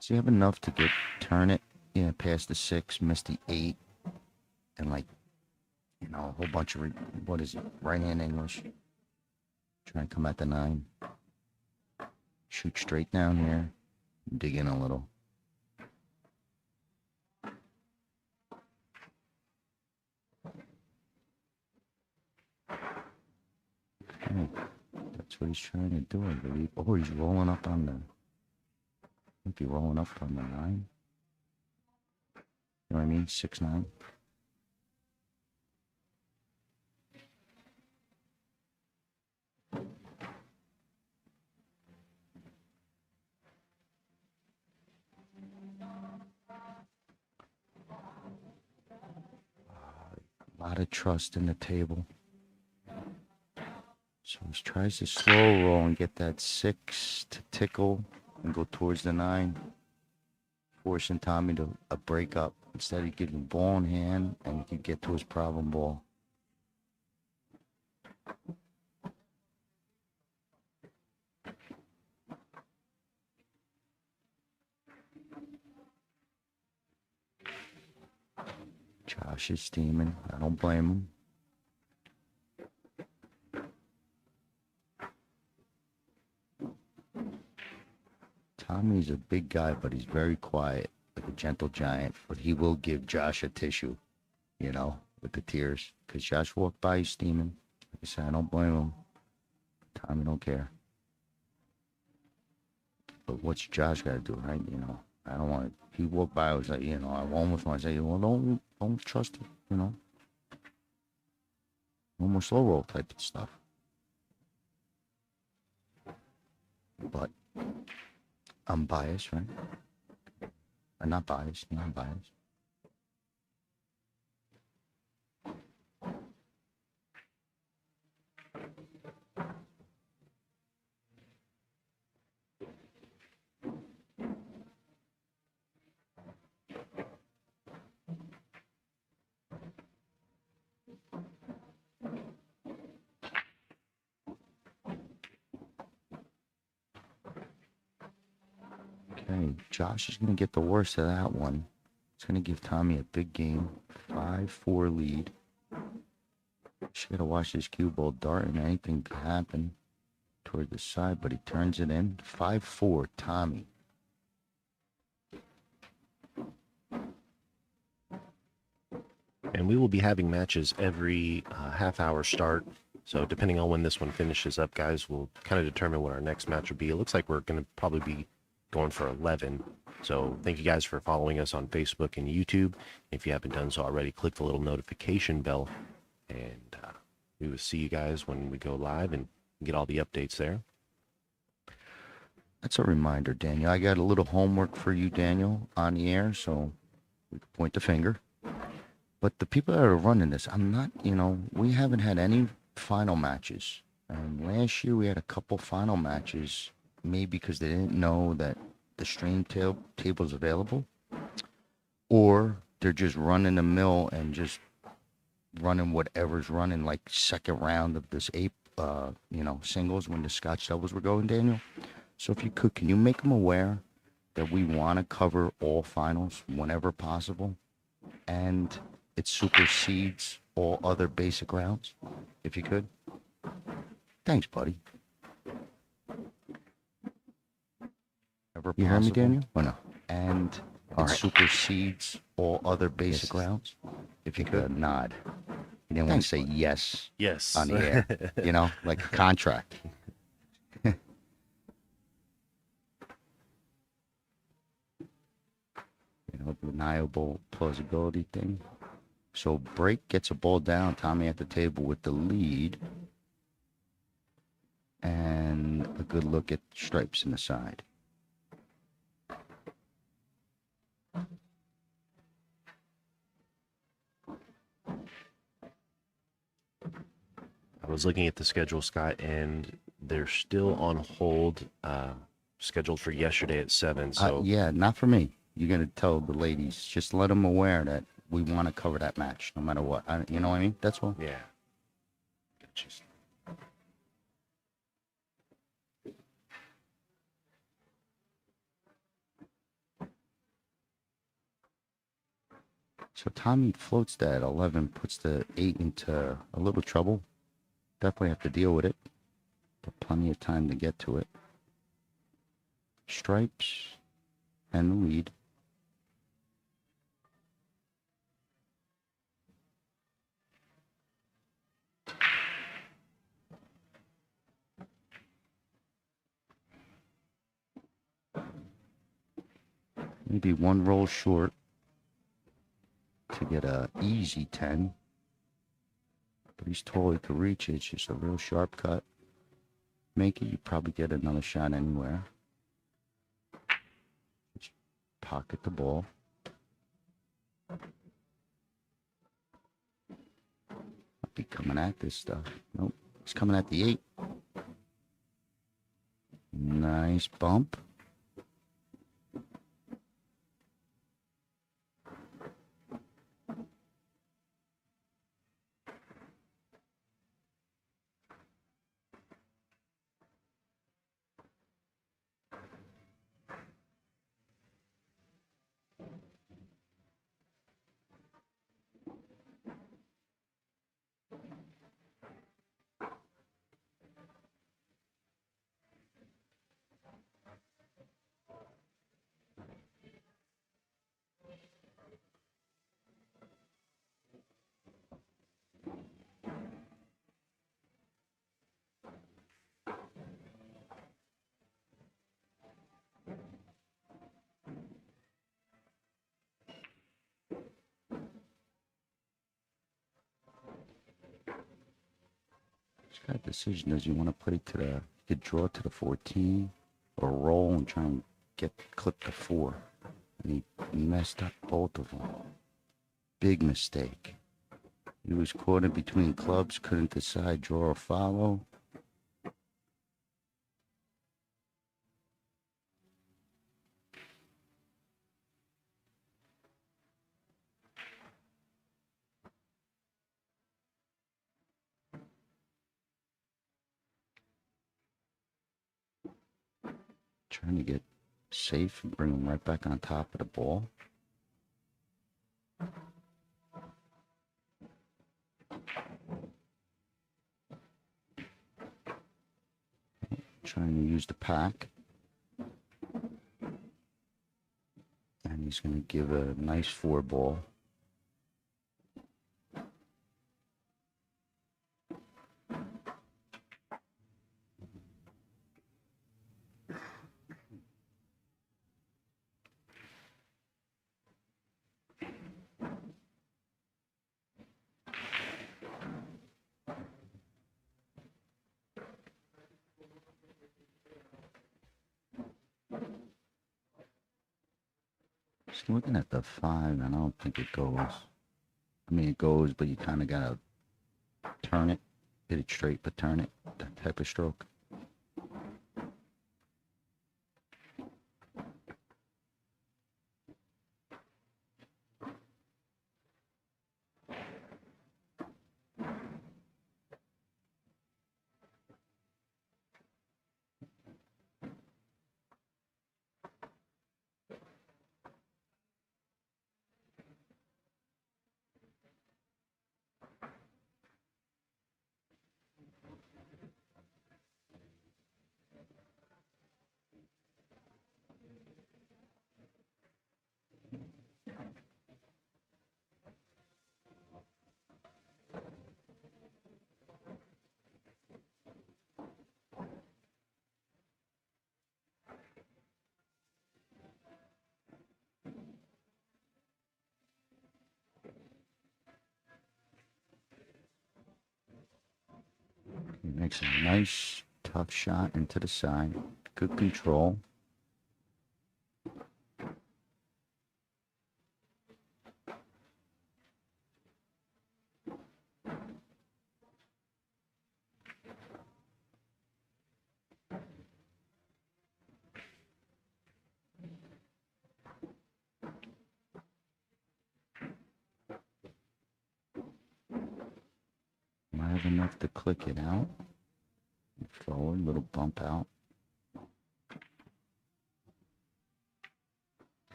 So you have enough to turn it, yeah, past the 6, miss the 8, and like, a whole bunch of, what is it, right-hand English. Try and come at the 9. Shoot straight down here, dig in a little. Okay. That's what he's trying to do, I believe. Oh, he's rolling up on the, might be rolling up on the 9. You know what I mean? 6-9. A lot of trust in the table. So he tries to slow roll and get that 6 to tickle and go towards the 9, forcing Tommy to a break up. Instead, he gives him ball in hand and he can get to his problem ball. Josh is steaming. I don't blame him. Tommy's a big guy, but he's very quiet, like a gentle giant. But he will give Josh a tissue, with the tears. Because Josh walked by, he's steaming. Like I said, I don't blame him. Tommy don't care. But what's Josh got to do, right? I don't want to. He walked by, I was like, I almost want to say, well, don't trust him, No more slow roll type of stuff. But I'm biased, right? I'm not biased. I'm biased. Okay, Josh is going to get the worst of that one. It's going to give Tommy a big game. 5-4 lead. Just got to watch this cue ball dart and anything could happen toward the side, but he turns it in. 5-4, Tommy. And we will be having matches every half-hour start. So depending on when this one finishes up, guys, we'll kind of determine what our next match will be. It looks like we're going to probably be going for 11. So thank you guys for following us on Facebook and YouTube. If you haven't done so already, click the little notification bell. And we will see you guys when we go live and get all the updates there. That's a reminder, Daniel. I got a little homework for you, Daniel, on the air, so we can point the finger. But the people that are running this, I'm not, we haven't had any final matches. Last year we had a couple final matches, maybe because they didn't know that the stream table is available, or they're just running the mill and just running whatever's running, like second round of this singles when the Scotch doubles were going, Daniel. So if you could, can you make them aware that we want to cover all finals whenever possible, and it supersedes all other basic rounds, if you could? Thanks, buddy. You hear me, Daniel? Or no? And it supersedes all other basic rounds, if you could. Nod. You didn't want to say yes. Yes. On the air. Like a contract. Deniable plausibility thing. So break gets a ball down. Tommy at the table with the lead. and a good look at stripes in the side. I was looking at the schedule, Scott, and they're still on hold, scheduled for yesterday at 7. So Yeah, not for me. You're going to tell the ladies, just let them aware that we want to cover that match no matter what. You know what I mean? That's all. yeah. Gotcha. So Tommy floats that 11, puts the 8 into a little trouble. Definitely have to deal with it, but plenty of time to get to it. Stripes and the lead. Maybe one roll short to get a easy 10. But he's totally could reach it. It's just a real sharp cut. Make it, you probably get another shot anywhere. Just pocket the ball. Might be coming at this stuff. Nope. He's coming at the 8. Nice bump. Just got a decision. Does you want to put it to the, you could draw to the 14 or roll and try and clip the 4. And he messed up both of them. Big mistake. He was caught in between clubs, couldn't decide draw or follow. Trying to get safe and bring him right back on top of the ball. Trying to use the pack. And he's going to give a nice 4 ball. Just looking at the 5, and I don't think it goes. I mean, it goes, but you kind of got to turn it, hit it straight, but turn it, that type of stroke. He makes a nice Tough shot into the side. Good control. Might have enough to click it out. Forward, little bump out.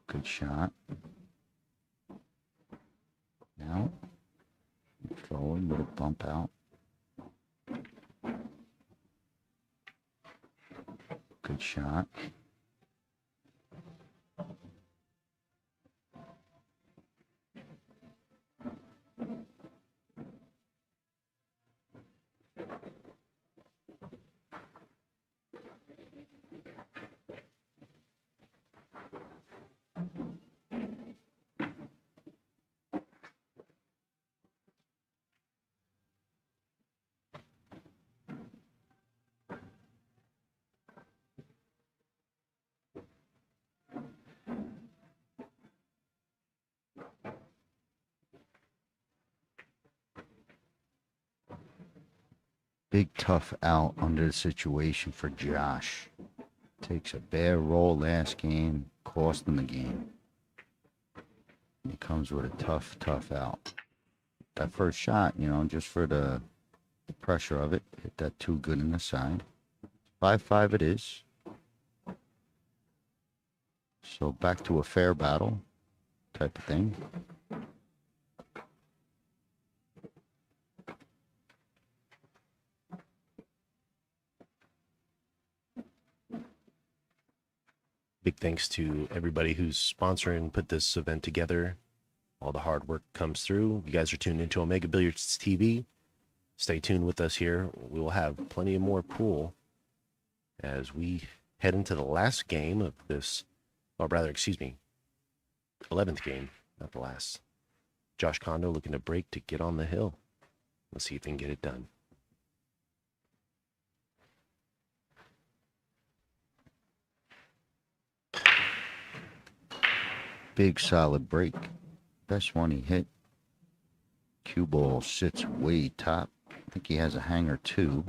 Good shot. Now, forward, little bump out. Good shot. Big tough out under the situation for Josh. Takes a bad roll last game, cost him the game. He comes with a tough out. That first shot, you know, just for the pressure of it, hit that too good in the side. 5-5 it is. So back to a fair battle type of thing. Big thanks to everybody who's sponsoring and put this event together. All the hard work comes through. You guys are tuned into Omega Billiards TV. Stay tuned with us here. We will have plenty of more pool as we head into the last game of this, or rather, excuse me, 11th game, not the last. Josh Kondo looking to break to get on the hill. Let's see if he can get it done. Big solid break. Best one he hit. Cue ball sits way top. I think he has a hanger too.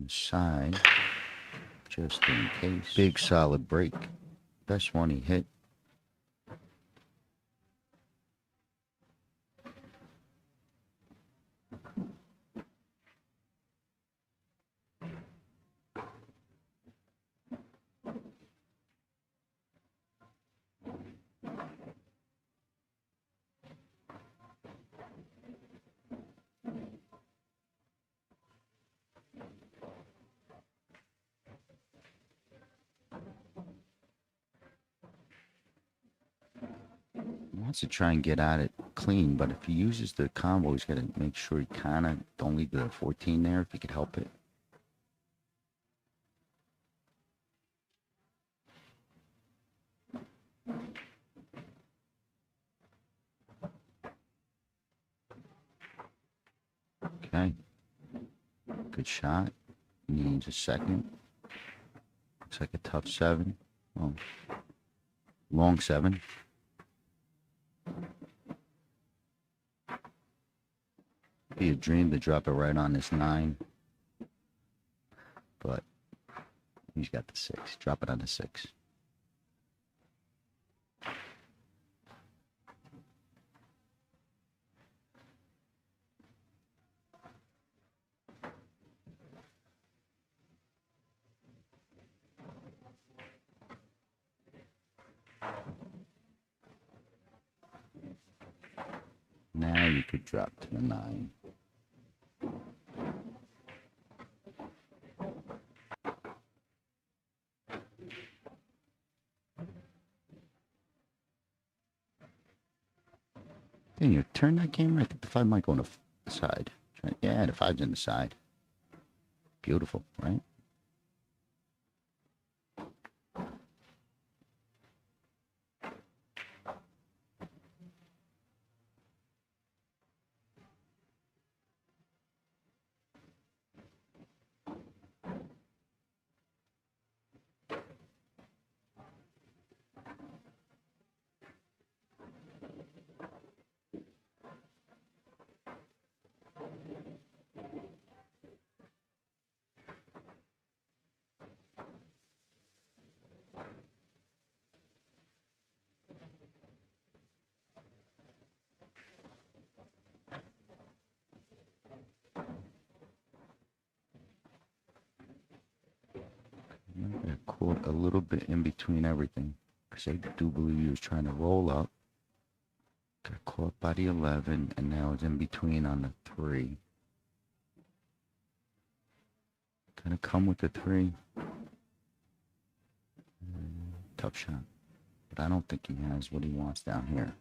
Inside. Just in case. Big solid break. Best one he hit. Wants to try and get at it clean, but if he uses the combo, he's got to make sure he kind of don't leave the 14 there if he could help it. Okay. Good shot. Needs a second. Looks like a tough 7. Well, long 7. Be a dream to drop it right on this 9. But he's got the 6. Drop it on the 6. Now you could drop to the 9. Dang, you turn that camera. I think the 5 might go on the side. Yeah, the 5's in the side. Beautiful, right? a little bit in between everything. Because I do believe he was trying to roll up. Got caught by the 11, and now it's in between on the 3. Gonna come with the 3. Tough shot. But I don't think he has what he wants down here.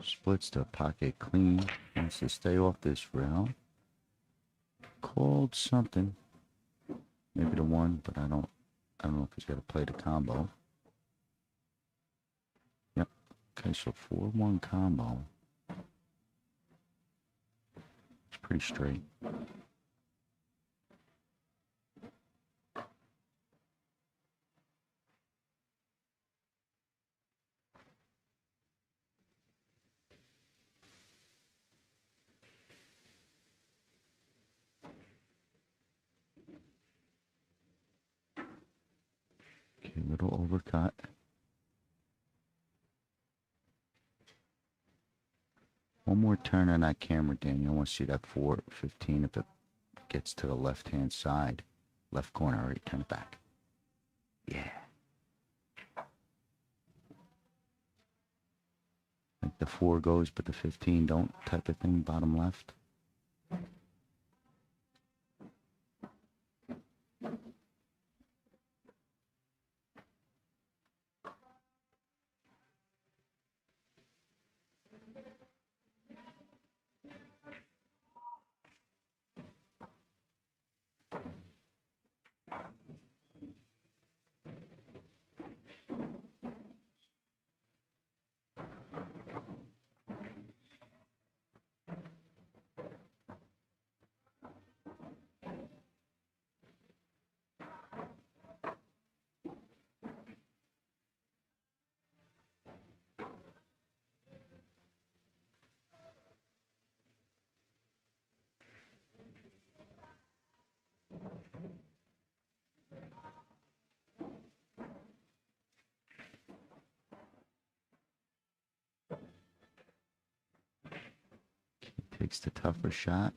Splits the pocket clean. Wants to stay off this rail. Called something. Maybe the 1, but I don't know if he's got to play the combo. Yep. Okay, so 4-1 combo. It's pretty straight. Okay, little overcut. One more turn on that camera, Daniel. I want to see that 4-15 if it gets to the left-hand side. Left corner. All right, turn it back. Yeah. Like the 4 goes, but the 15 don't type of thing, bottom left. Takes the tougher shot.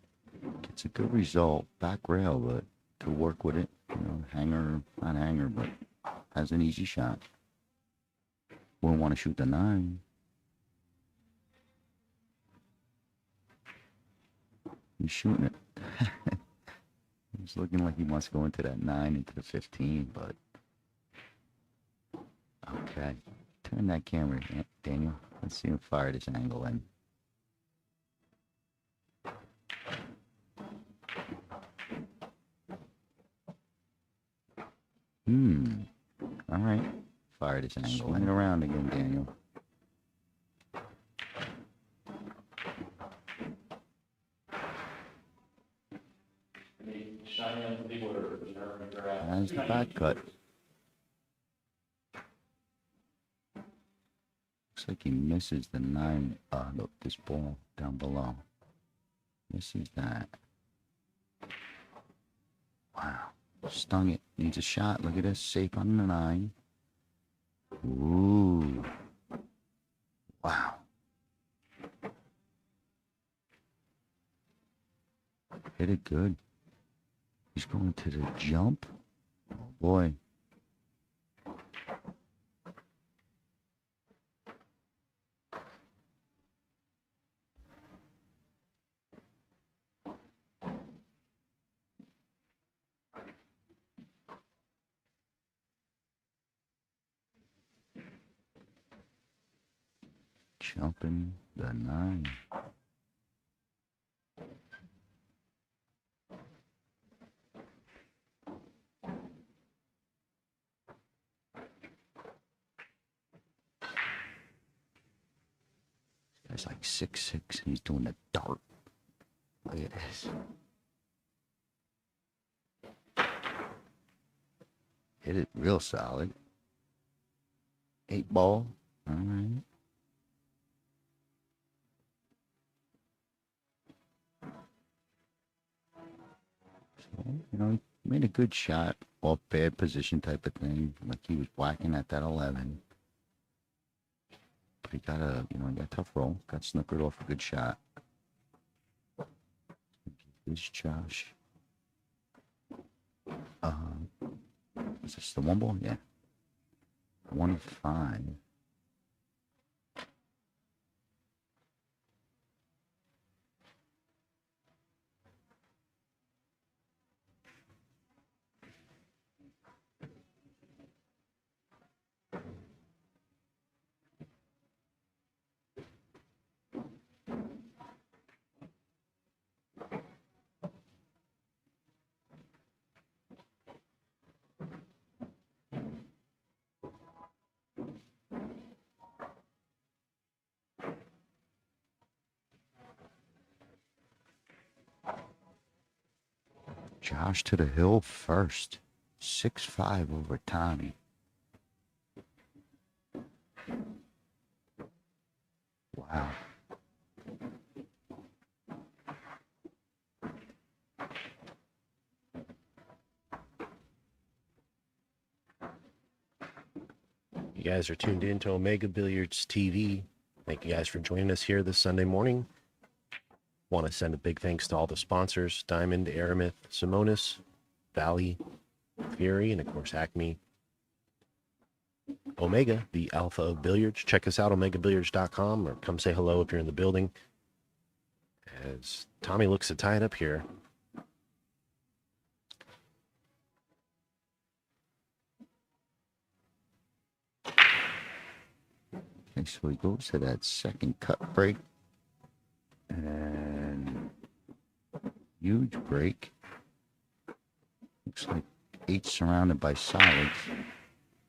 Gets a good result. Back rail, but could work with it. You know, hanger, not hanger, but has an easy shot. Wouldn't want to shoot the 9. He's shooting it. He's looking like he wants to go into that 9, into the 15, but okay. Turn that camera, Daniel. Let's see him fire this angle in. All right. Fire this angle. Swing it around again, Daniel. That's the back cut. Looks like he misses the 9. Look, this ball down below. Misses that. Wow. Stung it. Needs a shot. Look at this. Safe on the 9. Ooh. Wow. Hit it good. He's going to the jump. Oh boy. Jumping the 9. This guy's like 6'6", and he's doing the dart. Look at this. Hit it real solid. 8 ball. All right. So, you know, he made a good shot. Off bad position type of thing. Like he was whacking at that 11. But he got a, you know, he got a tough roll. Got snookered off a good shot. This Josh. Is this the 1 ball? Yeah. 1-5. Josh to the hill first. 6-5 over Tommy. Wow. You guys are tuned in to Omega Billiards TV. Thank you guys for joining us here this Sunday morning. Want to send a big thanks to all the sponsors: Diamond, Aramith, Simonis, Valley, Fury, and of course Acme. Omega, the alpha of billiards. Check us out, omegabilliards.com, or come say hello if you're in the building. As Tommy looks to tie it up here. Okay, so he goes to that second cut break. And huge break. Looks like 8 surrounded by solids.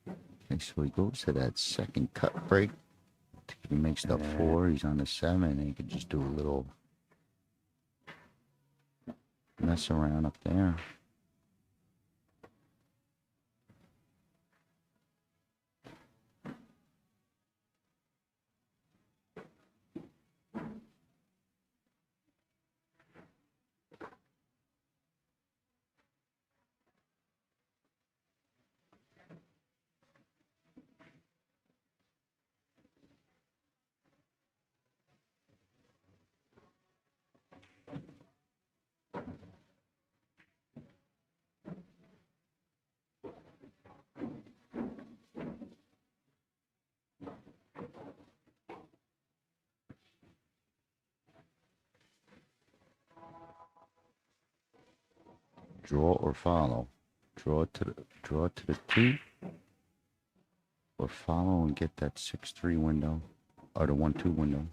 Okay, so he goes to that second cut break. I think if he makes the 4, he's on the 7, and he can just do a little mess around up there. Draw or follow. Draw to the 2, or follow and get that 6-3 window, or the 1-2 window.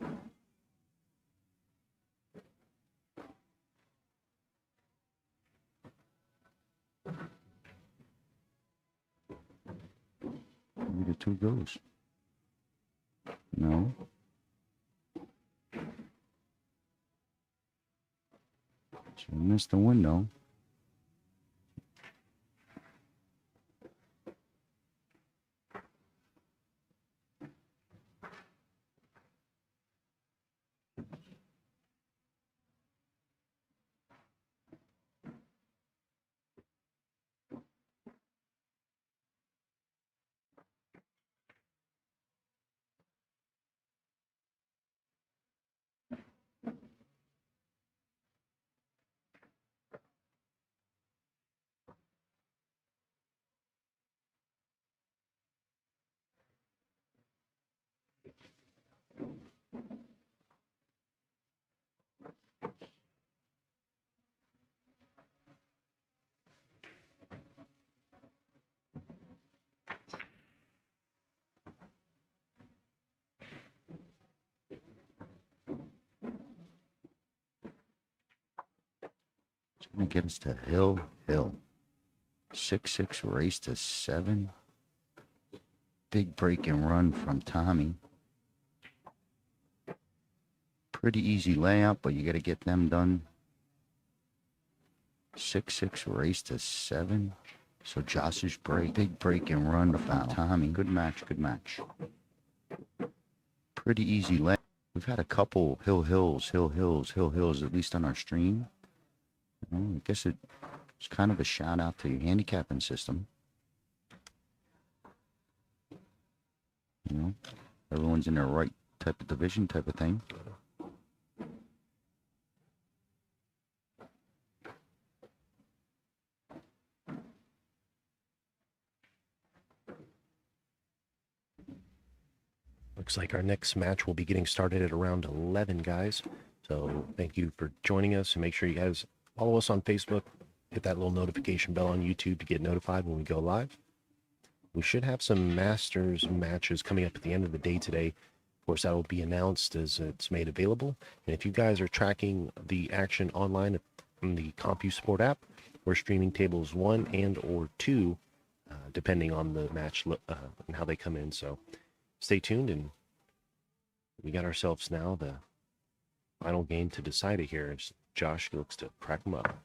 Maybe the 2 goes. No. So you missed the window. Gonna get us to hill. 6-6 race to 7. Big break and run from Tommy. Pretty easy layup, but you got to get them done 6-6 race to 7. So Josh's break, big break and run from Tommy. Good match, good match. Pretty easy leg. We've had a couple hills, at least on our stream. I guess it's kind of a shout out to your handicapping system. You know, everyone's in their right type of division type of thing. Looks like our next match will be getting started at around 11, guys. So thank you for joining us, and make sure you guys follow us on Facebook. Hit that little notification bell on YouTube to get notified when we go live. We should have some Masters matches coming up at the end of the day today. Of course, that will be announced as it's made available. And if you guys are tracking the action online on the CompuSport app, we're streaming tables 1 and or 2, depending on the match and how they come in. So stay tuned, and we got ourselves now the final game to decide it here as Josh looks to crack them up.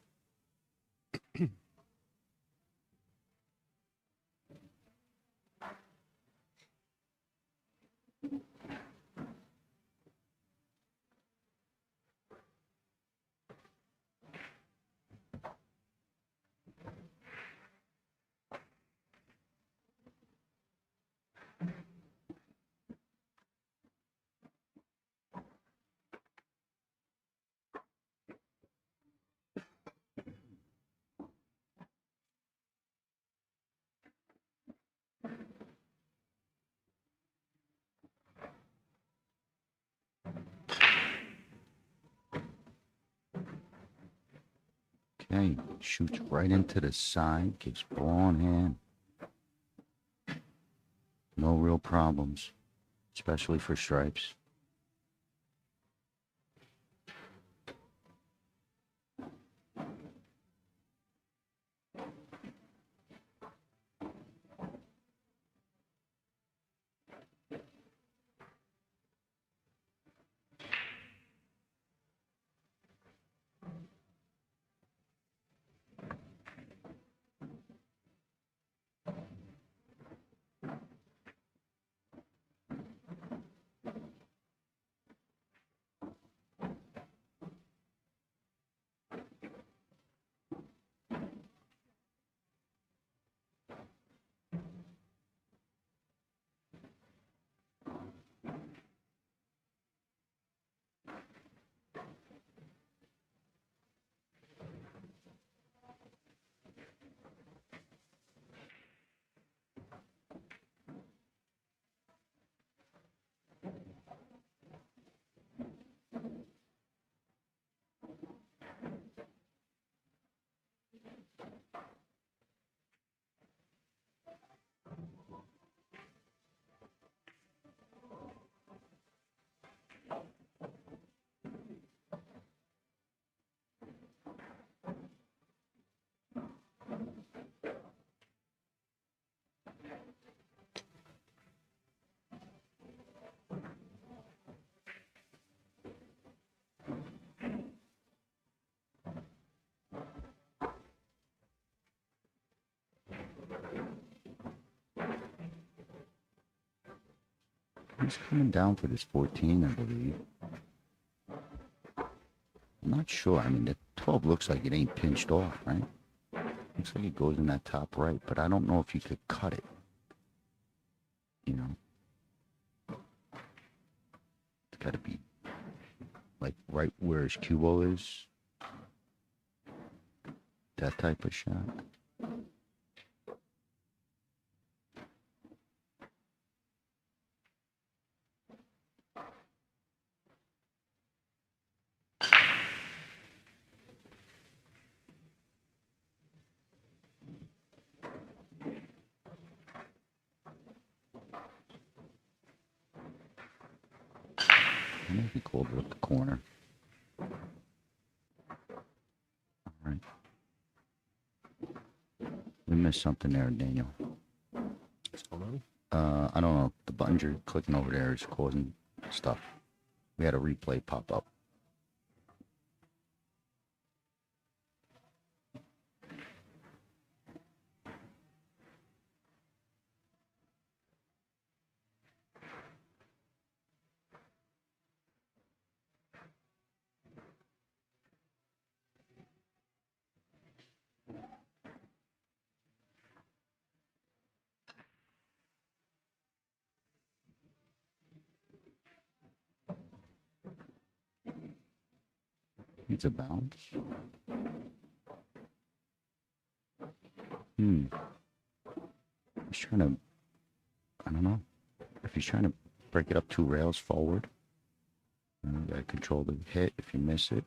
Okay, shoots right into the side, gives ball in hand. No real problems, especially for stripes. He's coming down for this 14, I believe. I'm not sure. I mean, the 12 looks like it ain't pinched off, right? Looks like it goes in that top right, but I don't know if you could cut it. You know? It's got to be, like, right where his cue ball is. That type of shot. I don't know if he called it up the corner. All right. We missed something there, Daniel. What's going on? I don't know. The buttons you're clicking over there is causing stuff. We had a replay pop up. needs a bounce. He's trying to, I don't know, if he's trying to break it up 2 rails forward. You gotta control the hit if you miss it.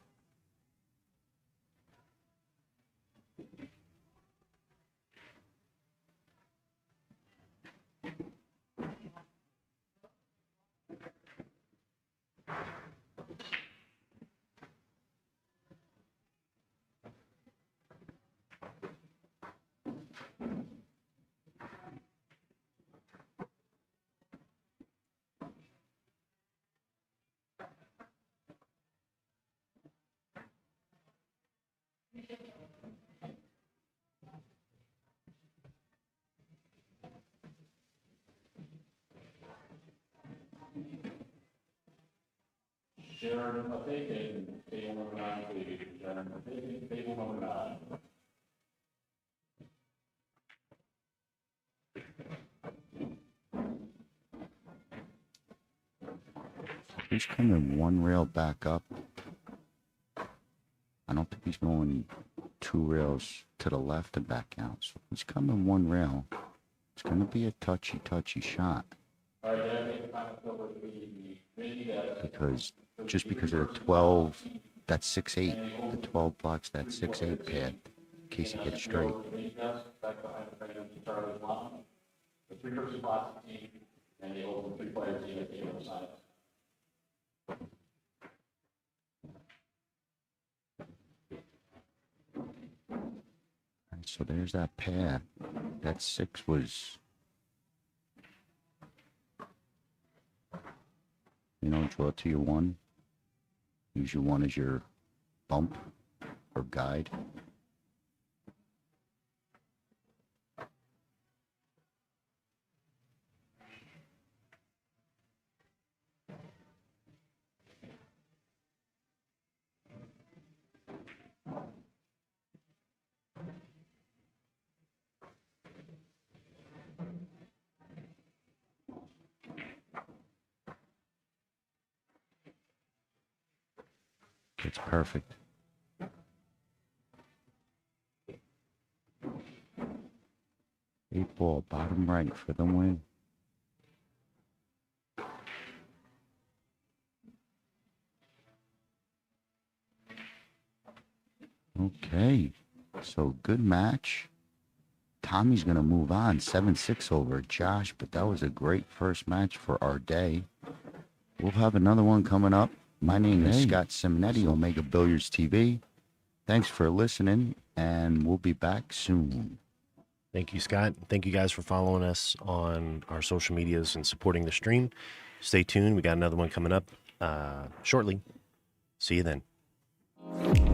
He's coming 1 rail back up. I don't think he's going 2 rails to the left and back out. So he's coming 1 rail. It's going to be a touchy shot. Because just because of the 12, that's 6-8. The 12 blocks that 6-8 pad in case he gets straight. So there's that pad. That 6 was, you know, draw to your 1. Use your 1 as your bump or guide. It's perfect. Eight ball, bottom right for the win. Okay, so good match. Tommy's going to move on, 7-6 over Josh, but that was a great first match for our day. We'll have another one coming up. My name is Scott Simonetti, Omega Billiards TV. Thanks for listening, and we'll be back soon. Thank you, Scott. Thank you guys for following us on our social medias and supporting the stream. Stay tuned. We got another one coming up shortly. See you then.